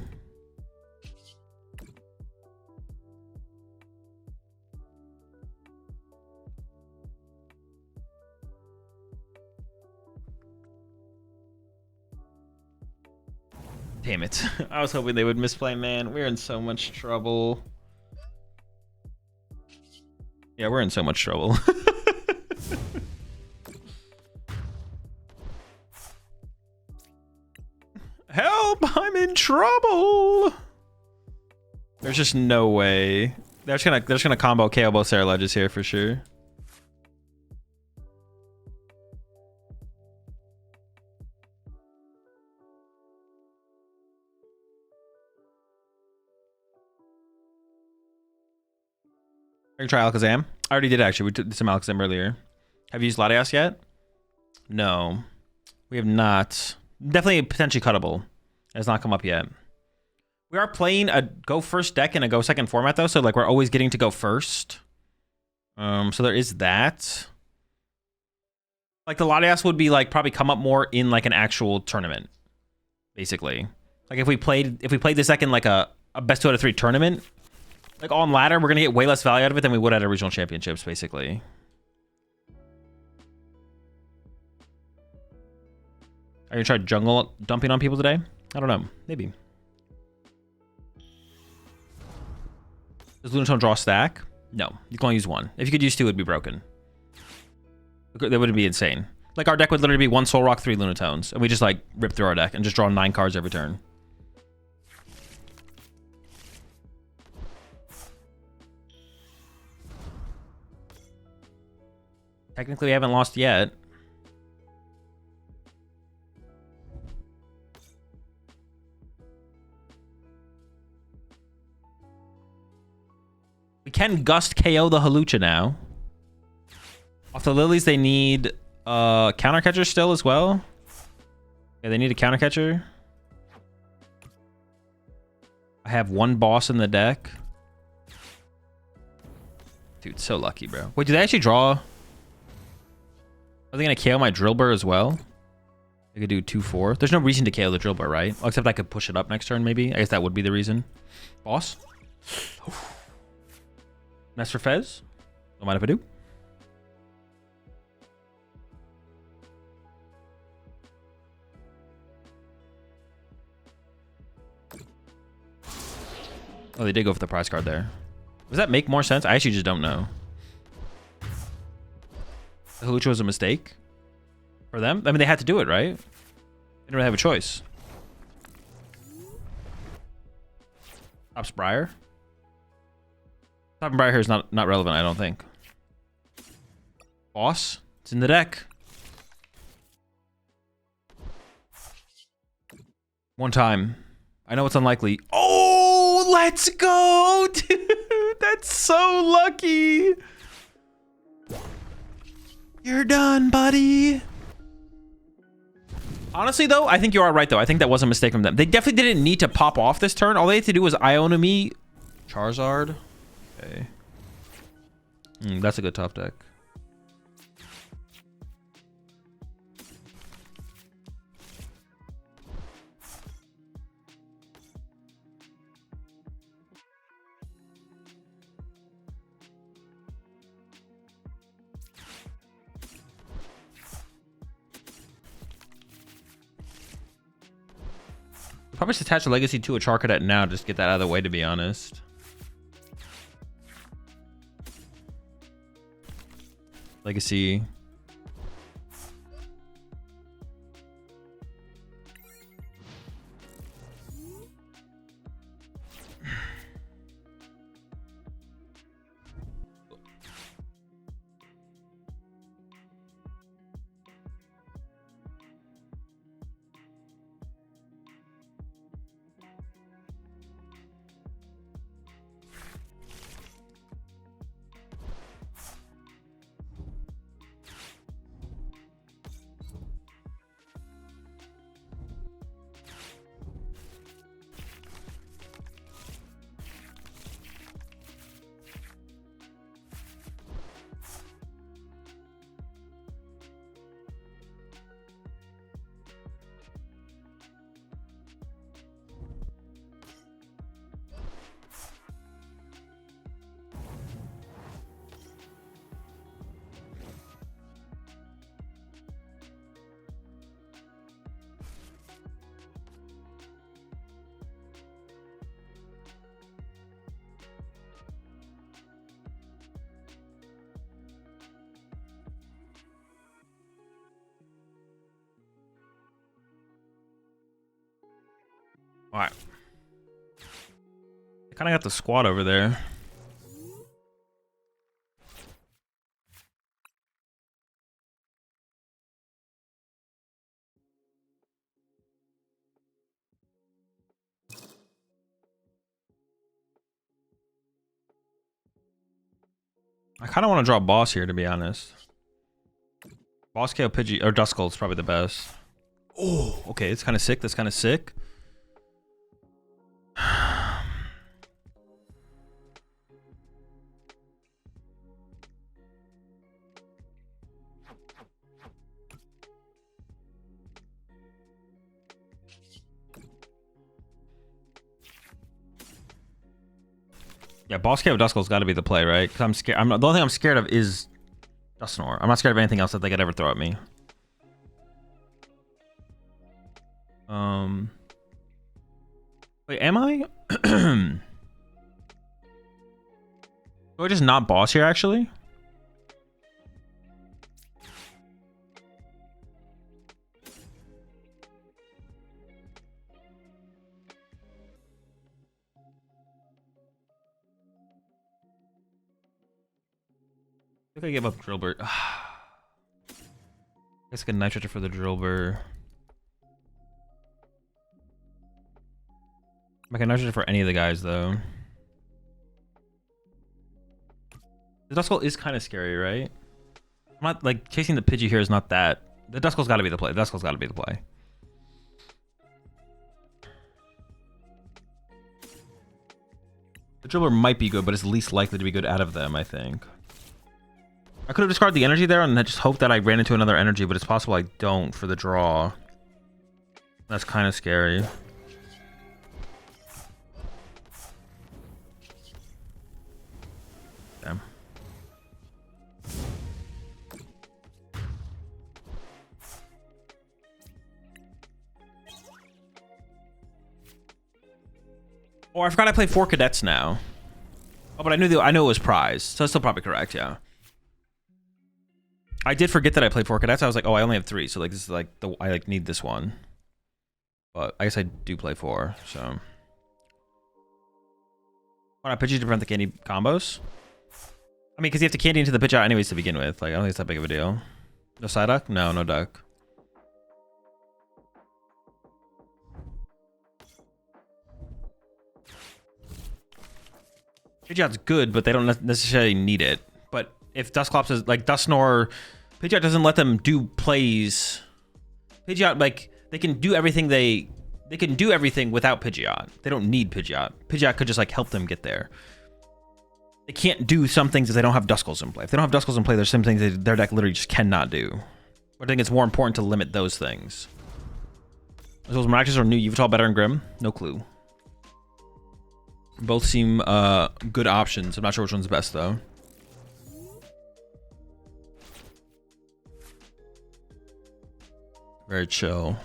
Damn it. I was hoping they would misplay, man. We're in so much trouble. Yeah, we're in so much trouble. Help! I'm in trouble! There's just no way. They're just gonna combo KO both Ceruledges here for sure. Are you try Alakazam? I already did actually. We did some Alakazam earlier. Have you used Latias yet? No. We have not. Definitely potentially cuttable. It has not come up yet. We are playing a go first deck in a go second format though, so like we're always getting to go first. So there is that. Like the Latias would be like probably come up more in like an actual tournament. Basically. Like if we played this deck in like a best 2 out of 3 tournament, like on ladder, we're gonna get way less value out of it than we would at a regional championships, basically. Are you gonna try jungle dumping on people today? I don't know. Maybe. Does Lunatone draw a stack? No. You can only use 1. If you could use 2, it would be broken. That would be insane. Like our deck would literally be 1 Solrock, 3 Lunatones, and we just like rip through our deck and just draw 9 cards every turn. Technically, we haven't lost yet. We can Gust KO the Hawlucha now. Off the Lilies, they need counter catcher still as well. Yeah, they need a counter catcher. I have 1 boss in the deck. Dude, so lucky, bro. Wait, do they actually draw? Are they going to KO my Drilbur as well? They could do 2-4. There's no reason to KO the Drilbur, right? Well, except I could push it up next turn, maybe. I guess that would be the reason. Boss? Mess for Fez? Don't mind if I do. Oh, they did go for the prize card there. Does that make more sense? I actually just don't know. The Hulucha was a mistake for them. I mean, they had to do it, right? They didn't really have a choice. Tops Briar. Top and Briar here is not relevant, I don't think. Boss, it's in the deck. One time. I know it's unlikely. Oh, let's go, dude. That's so lucky. You're done, buddy. Honestly, though, I think you are right, though. I think that was a mistake from them. They definitely didn't need to pop off this turn. All they had to do was Iona me Charizard. Okay. That's a good top deck. Probably just attach a Legacy to a Charcadet now, just to get that out of the way, to be honest. Legacy. All right. I kind of got the squad over there. I kind of want to draw boss here, to be honest. Boss KO Pidgey or Duskull is probably the best. Oh, okay, it's kind of sick. That's kind of sick. Yeah, boss KO Duskull's got to be the play, right? Because I'm scared. The only thing I'm scared of is Dusknoir. I'm not scared of anything else that they could ever throw at me. Wait, am I? Do I just not boss here, actually? I think I give up Drilbur. I guess I get Night Stretcher for the Drilbur. I can Night Stretcher for any of the guys, though. The Duskull is kind of scary, right? I'm not, like, chasing the Pidgey here is not that. The Duskull's got to be the play. The Duskull's got to be the play. The Drilbur might be good, but it's least likely to be good out of them, I think. I could have discarded the energy there and I just hoped that I ran into another energy, but it's possible I don't for the draw. That's kind of scary. Damn. Oh, I forgot I play 4 cadets now. Oh, but I knew it was prize, so that's still probably correct. Yeah. I did forget that I played 4 cadets. I was like, oh, I only have 3, so like this is like I like need this one. But I guess I do play 4, so. Why not Pidgey to prevent the candy combos? I mean, because you have to candy into the pitch out anyways to begin with. Like, I don't think it's that big of a deal. No side duck? No, no duck. Pidgeot's good, but they don't necessarily need it. But if Dusclops is like Dusknor, Pidgeot doesn't let them do plays. Pidgeot, like, they can do everything they can do everything without Pidgeot. They don't need Pidgeot. Pidgeot could just like help them get there. They can't do some things if they don't have Duscles in play. If they don't have Duscles in play, there's some things that their deck literally just cannot do. I think it's more important to limit those things. Those Miraculous or new Yveltal better than Grim? No clue. Both seem good options. I'm not sure which one's best though. Very chill.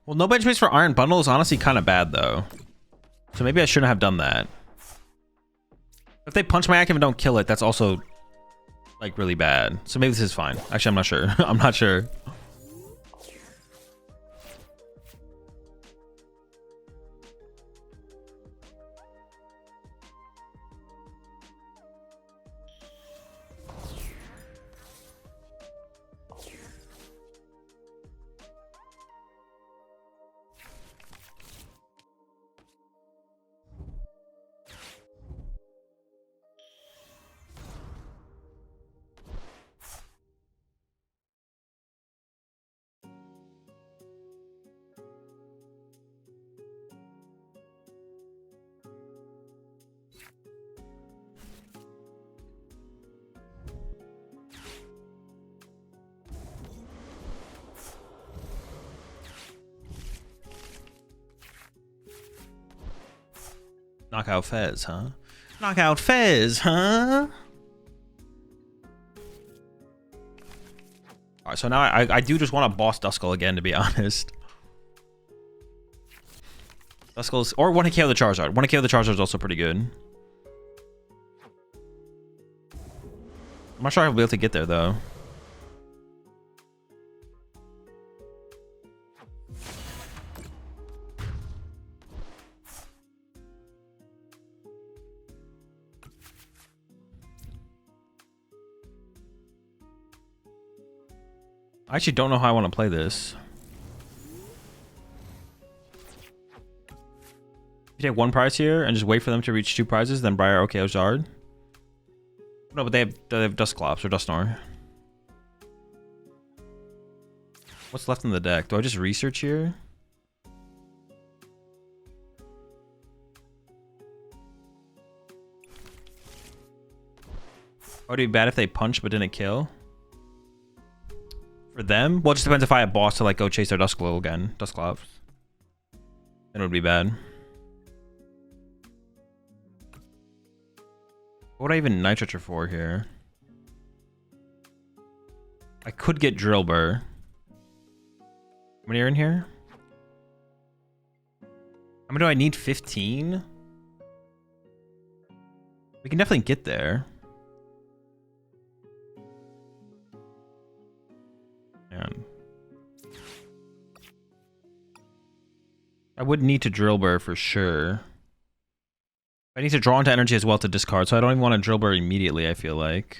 Well, no bench space for Iron Bundle is honestly kind of bad, though. So maybe I shouldn't have done that. If they punch my active and don't kill it, that's also, like, really bad. So maybe this is fine. Actually, I'm not sure. I'm not sure. Knockout Fez, huh? Knockout Fez, huh? Alright, so now I do just want to boss Duskull again, to be honest. Duskull's... Or 1 KO the Charizard. 1 KO the Charizard is also pretty good. I'm not sure I'll be able to get there, though. I actually don't know how I want to play this. You take 1 prize here and just wait for them to reach 2 prizes, then Briar OKO Zard. No, but they have Dusclops or Dusknor. What's left in the deck? Do I just research here? Would it be bad if they punch but didn't kill? For them? Well, it just depends if I have boss to like go chase their Dusclops again. Dusclops. Then it would be bad. What would I even Night Stretcher for here? I could get Drilbur. How many are in here? How many do I need? 15? We can definitely get there. Man. I would need to Drilbur for sure. I need to draw into energy as well to discard, so I don't even want to Drilbur immediately, I feel like.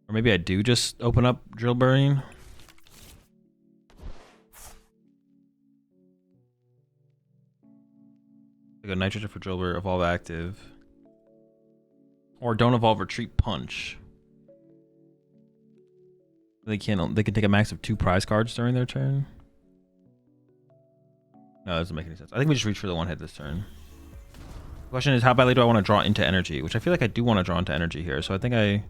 Or maybe I do just open up Drilburing. I go Nitrogen for Drilbur, evolve active. Or don't evolve, retreat punch. They can take a max of 2 prize cards during their turn. No, that doesn't make any sense. I think we just reach for the 1 hit this turn. The question is, how badly do I want to draw into energy? Which I feel like I do want to draw into energy here, so I think I...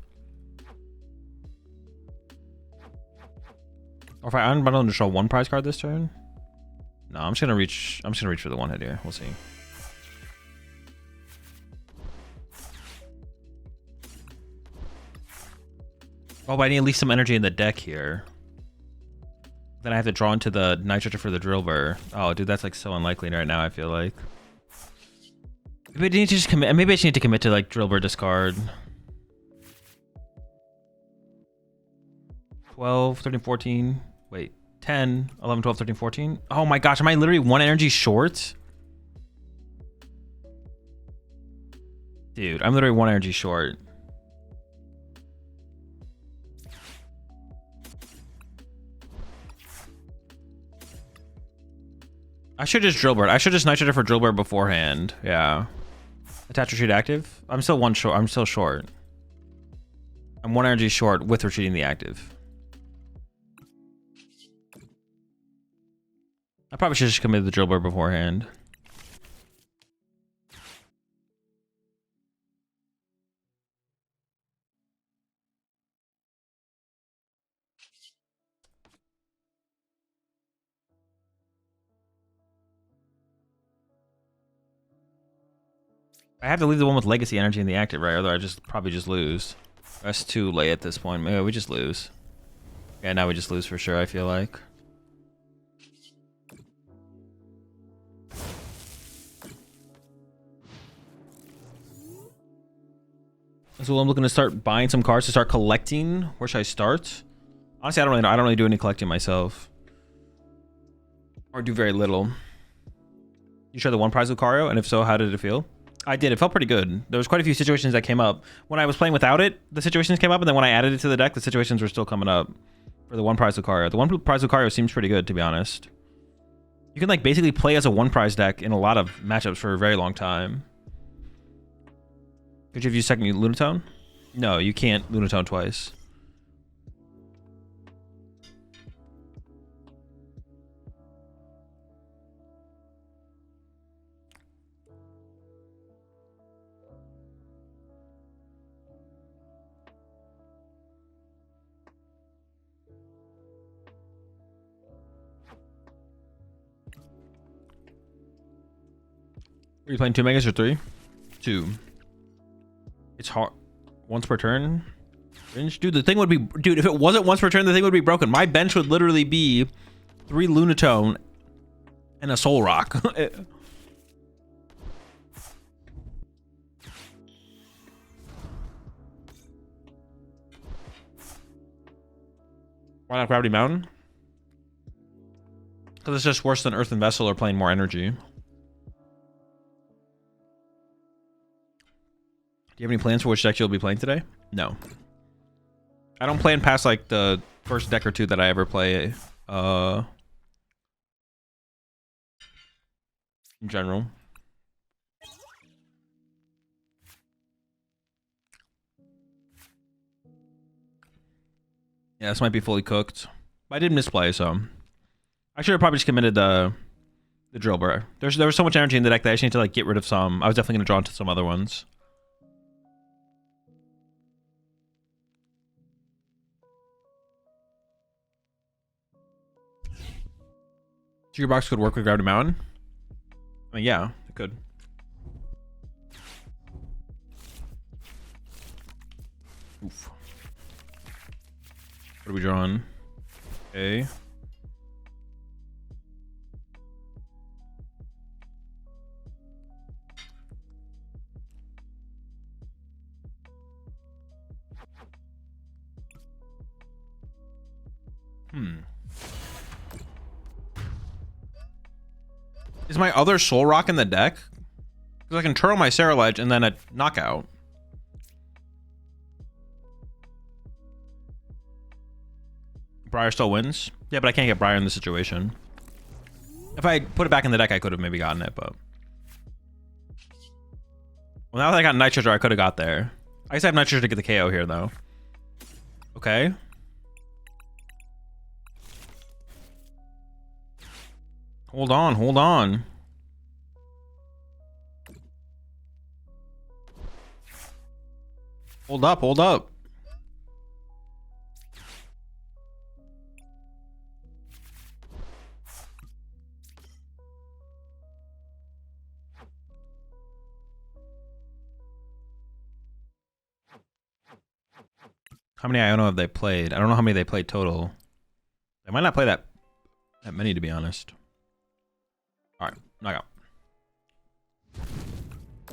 Or if I unbundle and draw one prize card this turn. No, I'm just gonna reach for the one hit here. We'll see. Oh, but I need at least some energy in the deck here. Then I have to draw into the Night Stretcher for the Drilbur. Oh, dude, that's like so unlikely right now, I feel like. Maybe I need to just commit. Maybe I just need to commit to like Drilbur discard. 12, 13, 14. Wait, 10, 11, 12, 13, 14. Oh my gosh, am I literally one energy short? Dude, I'm literally one energy short. I should just Drilbur. I should just Night Stretcher for Drilbur beforehand. Yeah. Attach retreat active. I'm still one short. I'm still short. I'm one energy short with retreating the active. I probably should just commit the Drilbur beforehand. I have to leave the one with Legacy Energy in the active, right? Otherwise I just probably just lose. That's too late at this point. Maybe we just lose. Yeah, now we just lose for sure, I feel like. So I'm looking to start buying some cards to start collecting. Where should I start? Honestly, I don't really know. I don't really do any collecting myself. Or do very little. You tried the one prize Lucario? And if so, how did it feel? I did. It felt pretty good. There was quite a few situations that came up. When I was playing without it, the situations came up. And then when I added it to the deck, the situations were still coming up. For the one prize Lucario. The one prize Lucario seems pretty good, to be honest. You can like basically play as a one prize deck in a lot of matchups for a very long time. Could you have used second Lunatone? No, you can't Lunatone twice. Are you playing 2 megas or 3? 2. It's hard. Once per turn? Dude, the thing would be... Dude, if it wasn't once per turn, the thing would be broken. My bench would literally be 3 Lunatone and a Solrock. Why not Gravity Mountain? Because it's just worse than Earthen Vessel or playing more energy. Do you have any plans for which deck you'll be playing today? No. I don't plan past like the first deck or two that I ever play in general. Yeah, this might be fully cooked. But I did misplay, so I should have probably just committed the Drilbur. There was so much energy in the deck that I just need to like get rid of some. I was definitely gonna draw into some other ones. Your box could work with Gravity Mountain? I mean, yeah, it could. Oof. What are we drawing? Okay. Is my other Solrock in the deck? Because I can Turo my Ceruledge and then a knockout. Briar still wins? Yeah, but I can't get Briar in this situation. If I put it back in the deck, I could have maybe gotten it, but... Well, now that I got Night Stretcher, I could have got there. I guess I have Night Stretcher to get the KO here, though. Okay. Hold on, hold on. Hold up, hold up. How many Iono have they played? I don't know how many they played total. They might not play that many, to be honest. All right, knockout.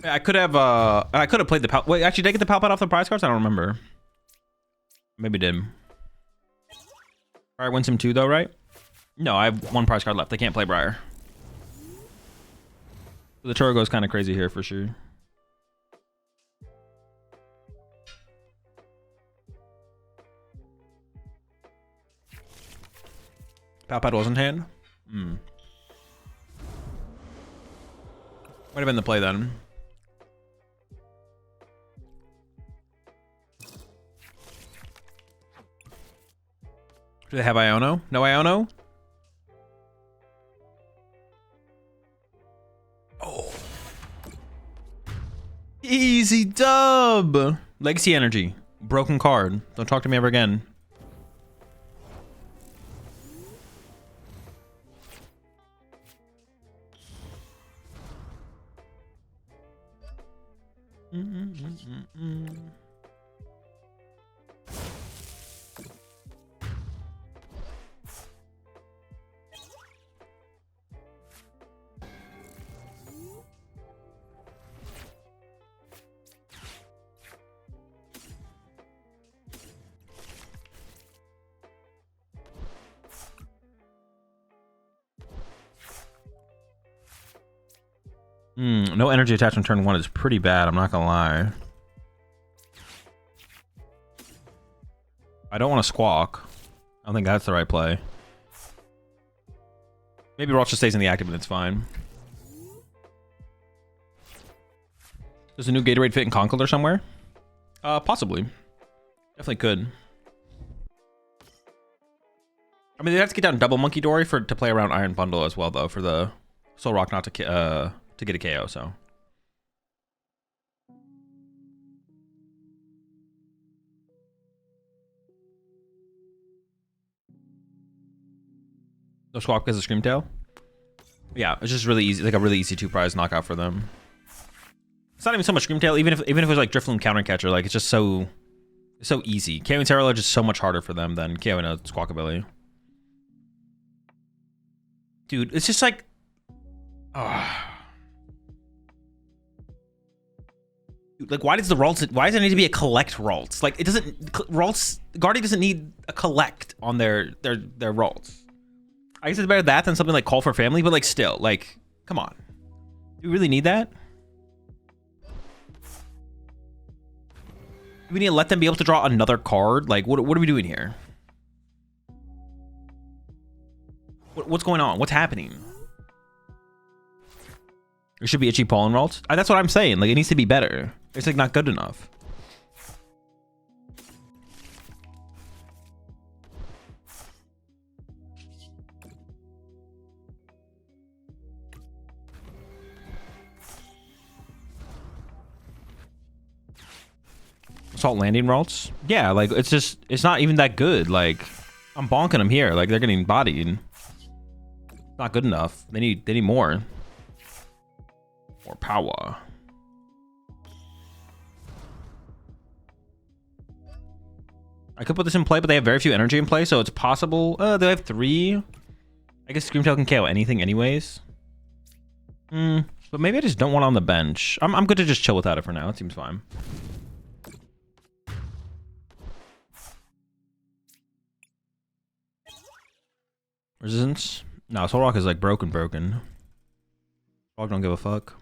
Yeah, I could have played the Pal. Wait, actually, did I get the Pal Pad off the prize cards? I don't remember. Maybe did. All right, wins him 2 though, right? No, I have 1 prize card left. I can't play Briar. The Turo goes kind of crazy here for sure. Pal Pad wasn't hand? Hmm. Might have been the play then. Do they have Iono? No Iono? Oh. Easy dub! Legacy Energy. Broken card. Don't talk to me ever again. No energy attachment turn 1 is pretty bad, I'm not gonna lie. I don't want to squawk. I don't think that's the right play. Maybe Roach just stays in the active and it's fine. Does a new Gatorade fit in Conkeldurr somewhere? Possibly. Definitely could. I mean, they have to get down double Monkey Dory to play around Iron Bundle as well, though, for the Solrock not to get a KO, so. No swap because of Screamtail? Yeah, it's just really easy, like a really easy 2 prize knockout for them. It's not even so much Screamtail, even if it was like Drifloon Counter Catcher, like it's just so easy. KOing Ceruledge is so much harder for them than KOing a Squawkabilly. Dude, it's just like Dude, like why does it need to be a collect Ralts? Like it doesn't Ralts Guardy doesn't need a collect on their Ralts. I guess it's better that than something like Call for Family, but like still, like, come on. Do we really need that? Do we need to let them be able to draw another card? Like, what are we doing here? What's going on? What's happening? There should be Itchy Pollen Ralts. That's what I'm saying. Like, it needs to be better. It's like not good enough. Assault Landing Ralts? Yeah, like it's not even that good. Like I'm bonking them here. Like they're getting bodied. Not good enough. They need more. More power. I could put this in play, but they have very few energy in play, so it's possible. They have 3. I guess Screamtail can KO anything anyways. But maybe I just don't want it on the bench. I'm good to just chill without it for now. It seems fine. Resistance? No, Solrock is like broken. Solrock don't give a fuck.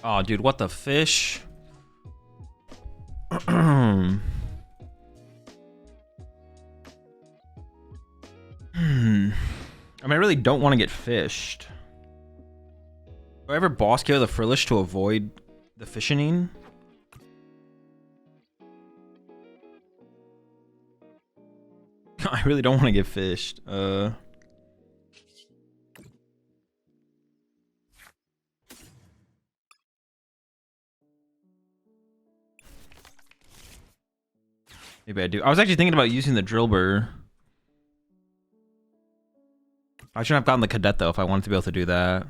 Oh, dude, what the fish? I mean, I really don't want to get fished. Do I ever boss KO the Frillish to avoid the fishing? I really don't want to get fished. Maybe I do. I was actually thinking about using the Drilbur. I shouldn't have gotten the Cadet though if I wanted to be able to do that.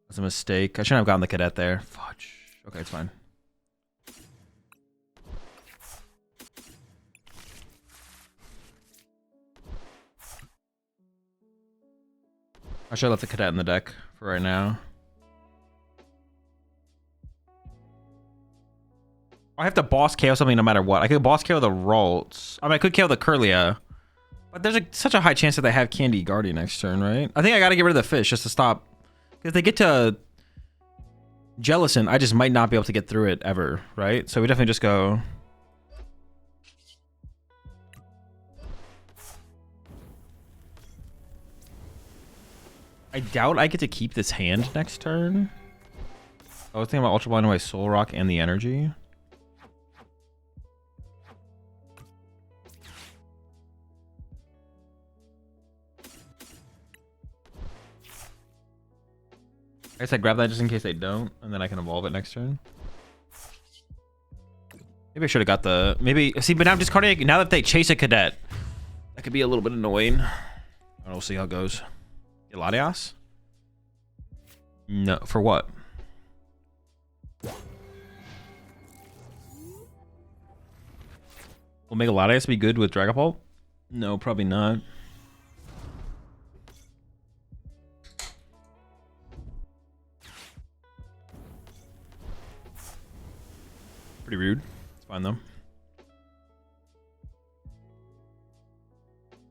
That's a mistake. I shouldn't have gotten the Cadet there. Fudge. Okay, it's fine. I should have left the Cadet in the deck for right now. I have to boss KO something no matter what. I could boss KO the Ralts. I mean, I could KO the Curlia. But there's such a high chance that they have Candy Guardian next turn, right? I think I gotta get rid of the fish just to stop. If they get to Jellicent, I just might not be able to get through it ever, right? So we definitely just go... I doubt I get to keep this hand next turn. I was thinking about Ultra Ball anyway, Solrock and the energy. I guess I grab that just in case they don't, and then I can evolve it next turn. Maybe I should have got the... Maybe... See, but now I'm discarding... Now that they chase a Cadet, that could be a little bit annoying. We'll see how it goes. Get Latias? No. For what? Will make a Latias be good with Dragapult? No, probably not. Pretty rude. It's fine though.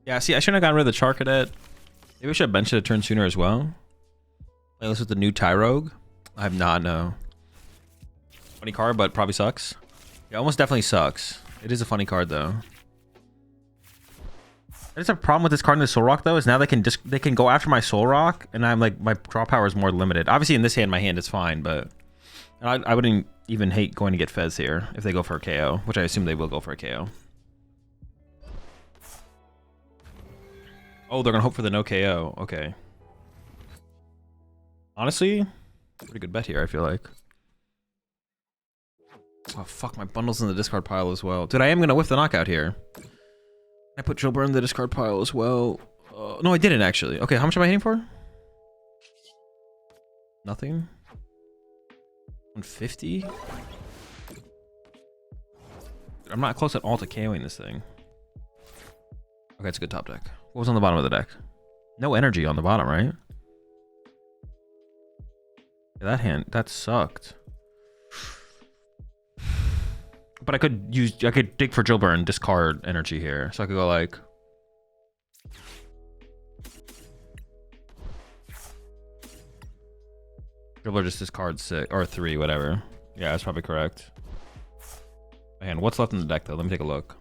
Yeah, see, I shouldn't have gotten rid of the Charcadet. Maybe I should have benched it a turn sooner as well. Play this with the new Tyrogue. I have not, no. Funny card, but probably sucks. Yeah, almost definitely sucks. It is a funny card though. I just have a problem with this card in the Solrock though, is now they can go after my Solrock, and I'm like, my draw power is more limited. Obviously in this hand, my hand is fine, but I wouldn't even hate going to get Fez here if they go for a KO, which I assume they will go for a KO. Oh, they're gonna hope for the no KO. Okay. Honestly, pretty good bet here, I feel like. Oh, fuck, my bundle's in the discard pile as well. Dude, I am gonna whiff the knockout here. I put Drilbur in the discard pile as well. No, I didn't actually. Okay, how much am I hitting for? Nothing. 150? I'm not close at all to KOing this thing. Okay, it's a good top deck. What was on the bottom of the deck? No energy on the bottom, right? Yeah, that hand, that sucked. But I could dig for Drilbur and discard energy here. So I could go like... Drilbur just discards 6 or 3, whatever. Yeah, that's probably correct. Man, what's left in the deck though? Let me take a look.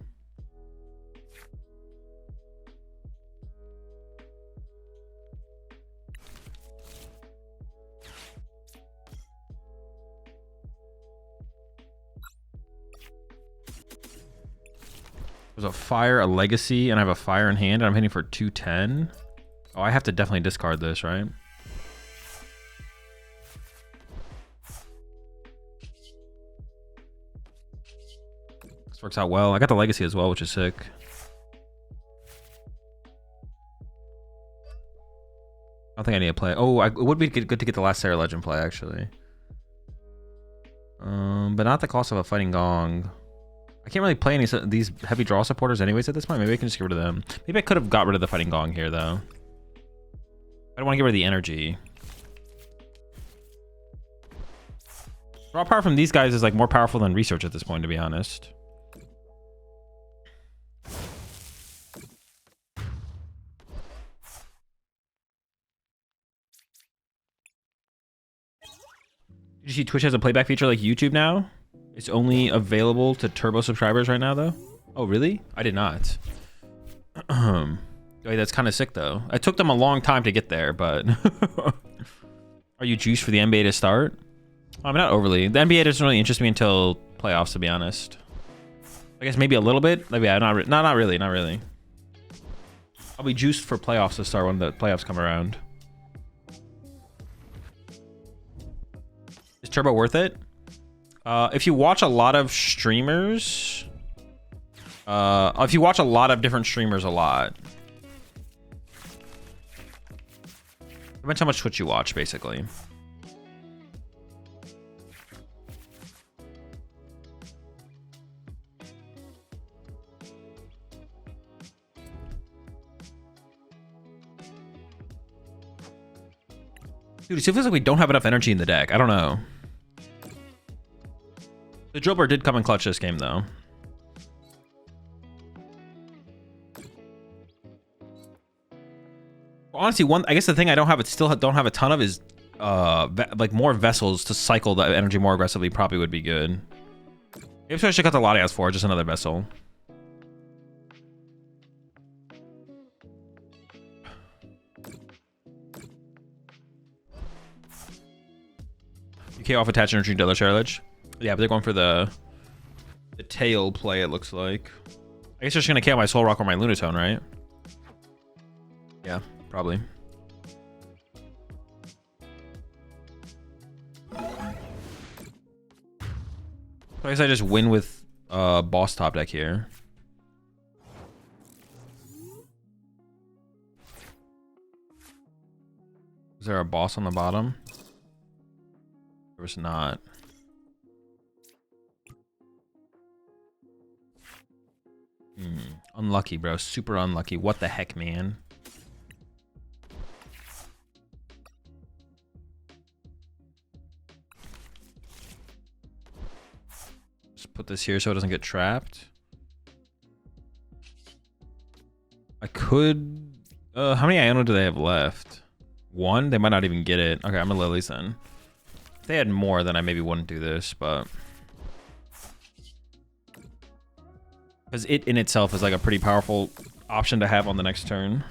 There's a fire, a legacy, and I have a fire in hand, and I'm hitting for 210. Oh, I have to definitely discard this, right? This works out well. I got the legacy as well, which is sick. I don't think I need to play. Oh, it would be good to get the last Ceruledge in play, actually. But not at the cost of a Fighting Gong. I can't really play any of these heavy draw supporters anyways at this point. Maybe I can just get rid of them. Maybe I could have got rid of the Fighting Gong here, though. I don't want to get rid of the energy. Draw power from these guys is like more powerful than research at this point, to be honest. Did you see Twitch has a playback feature like YouTube now? It's only available to Turbo subscribers right now, though. Oh, really? I did not. Wait, that's kind of sick, though. It took them a long time to get there, but... Are you juiced for the NBA to start? I'm not overly. The NBA doesn't really interest me until playoffs, to be honest. I guess maybe a little bit. Maybe not really. Not really. I'll be juiced for playoffs to start when the playoffs come around. Is Turbo worth it? If you watch a lot of streamers, if you watch a lot of different streamers a lot, depends how much Twitch you watch, basically. Dude, it still feels like we don't have enough energy in the deck. I don't know. The Drilbur did come in clutch this game, though. Honestly, I guess the thing I still don't have a ton of is like more vessels to cycle the energy more aggressively probably would be good. Maybe I should cut the Latias for just another vessel. UK off attach energy to the Ceruledge. Yeah, but they're going for the tail play, it looks like. I guess they're just gonna KO my Solrock or my Lunatone, right? Yeah, probably. So I guess I just win with boss top deck here. Is there a boss on the bottom? There was not. Unlucky, bro. Super unlucky. What the heck, man? Just put this here so it doesn't get trapped. I could... how many Iono do they have left? One? They might not even get it. Okay, I'm a Lillies then. If they had more, then I maybe wouldn't do this, but... Because it in itself is like a pretty powerful option to have on the next turn.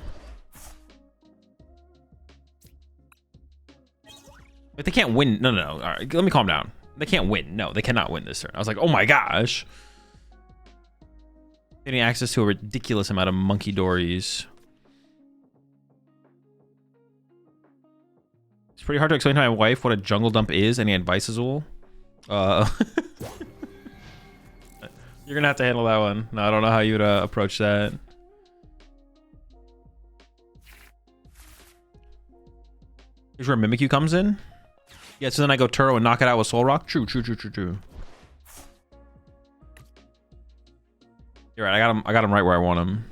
But they can't win. No. All right, let me calm down. They can't win. No, they cannot win this turn. I was like, oh my gosh. Getting access to a ridiculous amount of monkey dories. It's pretty hard to explain to my wife what a jungle dump is. Any advice, Azul? You're gonna have to handle that one. No, I don't know how you would approach that. Here's where Mimikyu comes in. Yeah, so then I go Turo and knock it out with Solrock. True. You're right. I got him right where I want him.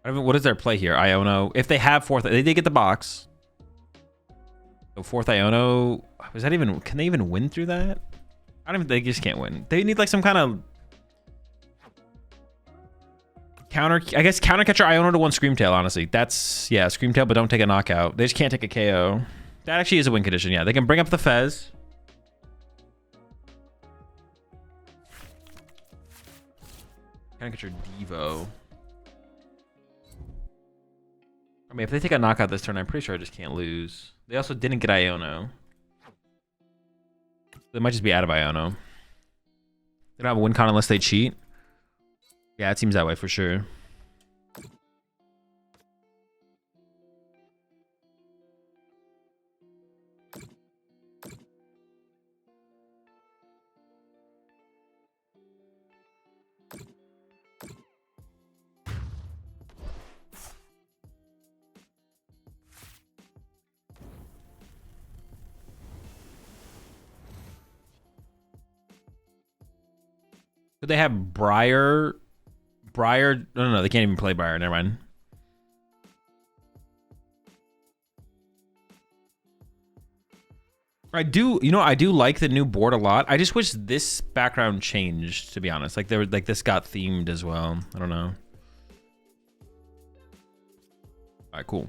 What is their play here? Iono. If they have fourth, they did get the box. So fourth Iono, was that even? Can they even win through that? I don't even. They just can't win. They need like some kind of counter. I guess counter catcher Iono to one Screamtail. Honestly, that's Screamtail, but don't take a knockout. They just can't take a KO. That actually is a win condition. Yeah, they can bring up the Fez. Counter catcher Devo. I mean, if they take a knockout this turn, I'm pretty sure I just can't lose. They also didn't get Iono. They might just be out of Iono. They don't have a win con unless they cheat. Yeah, it seems that way for sure. Do they have Briar? No, they can't even play Briar. Never mind. I do like the new board a lot. I just wish this background changed, to be honest. Like this got themed as well. I don't know. All right, cool.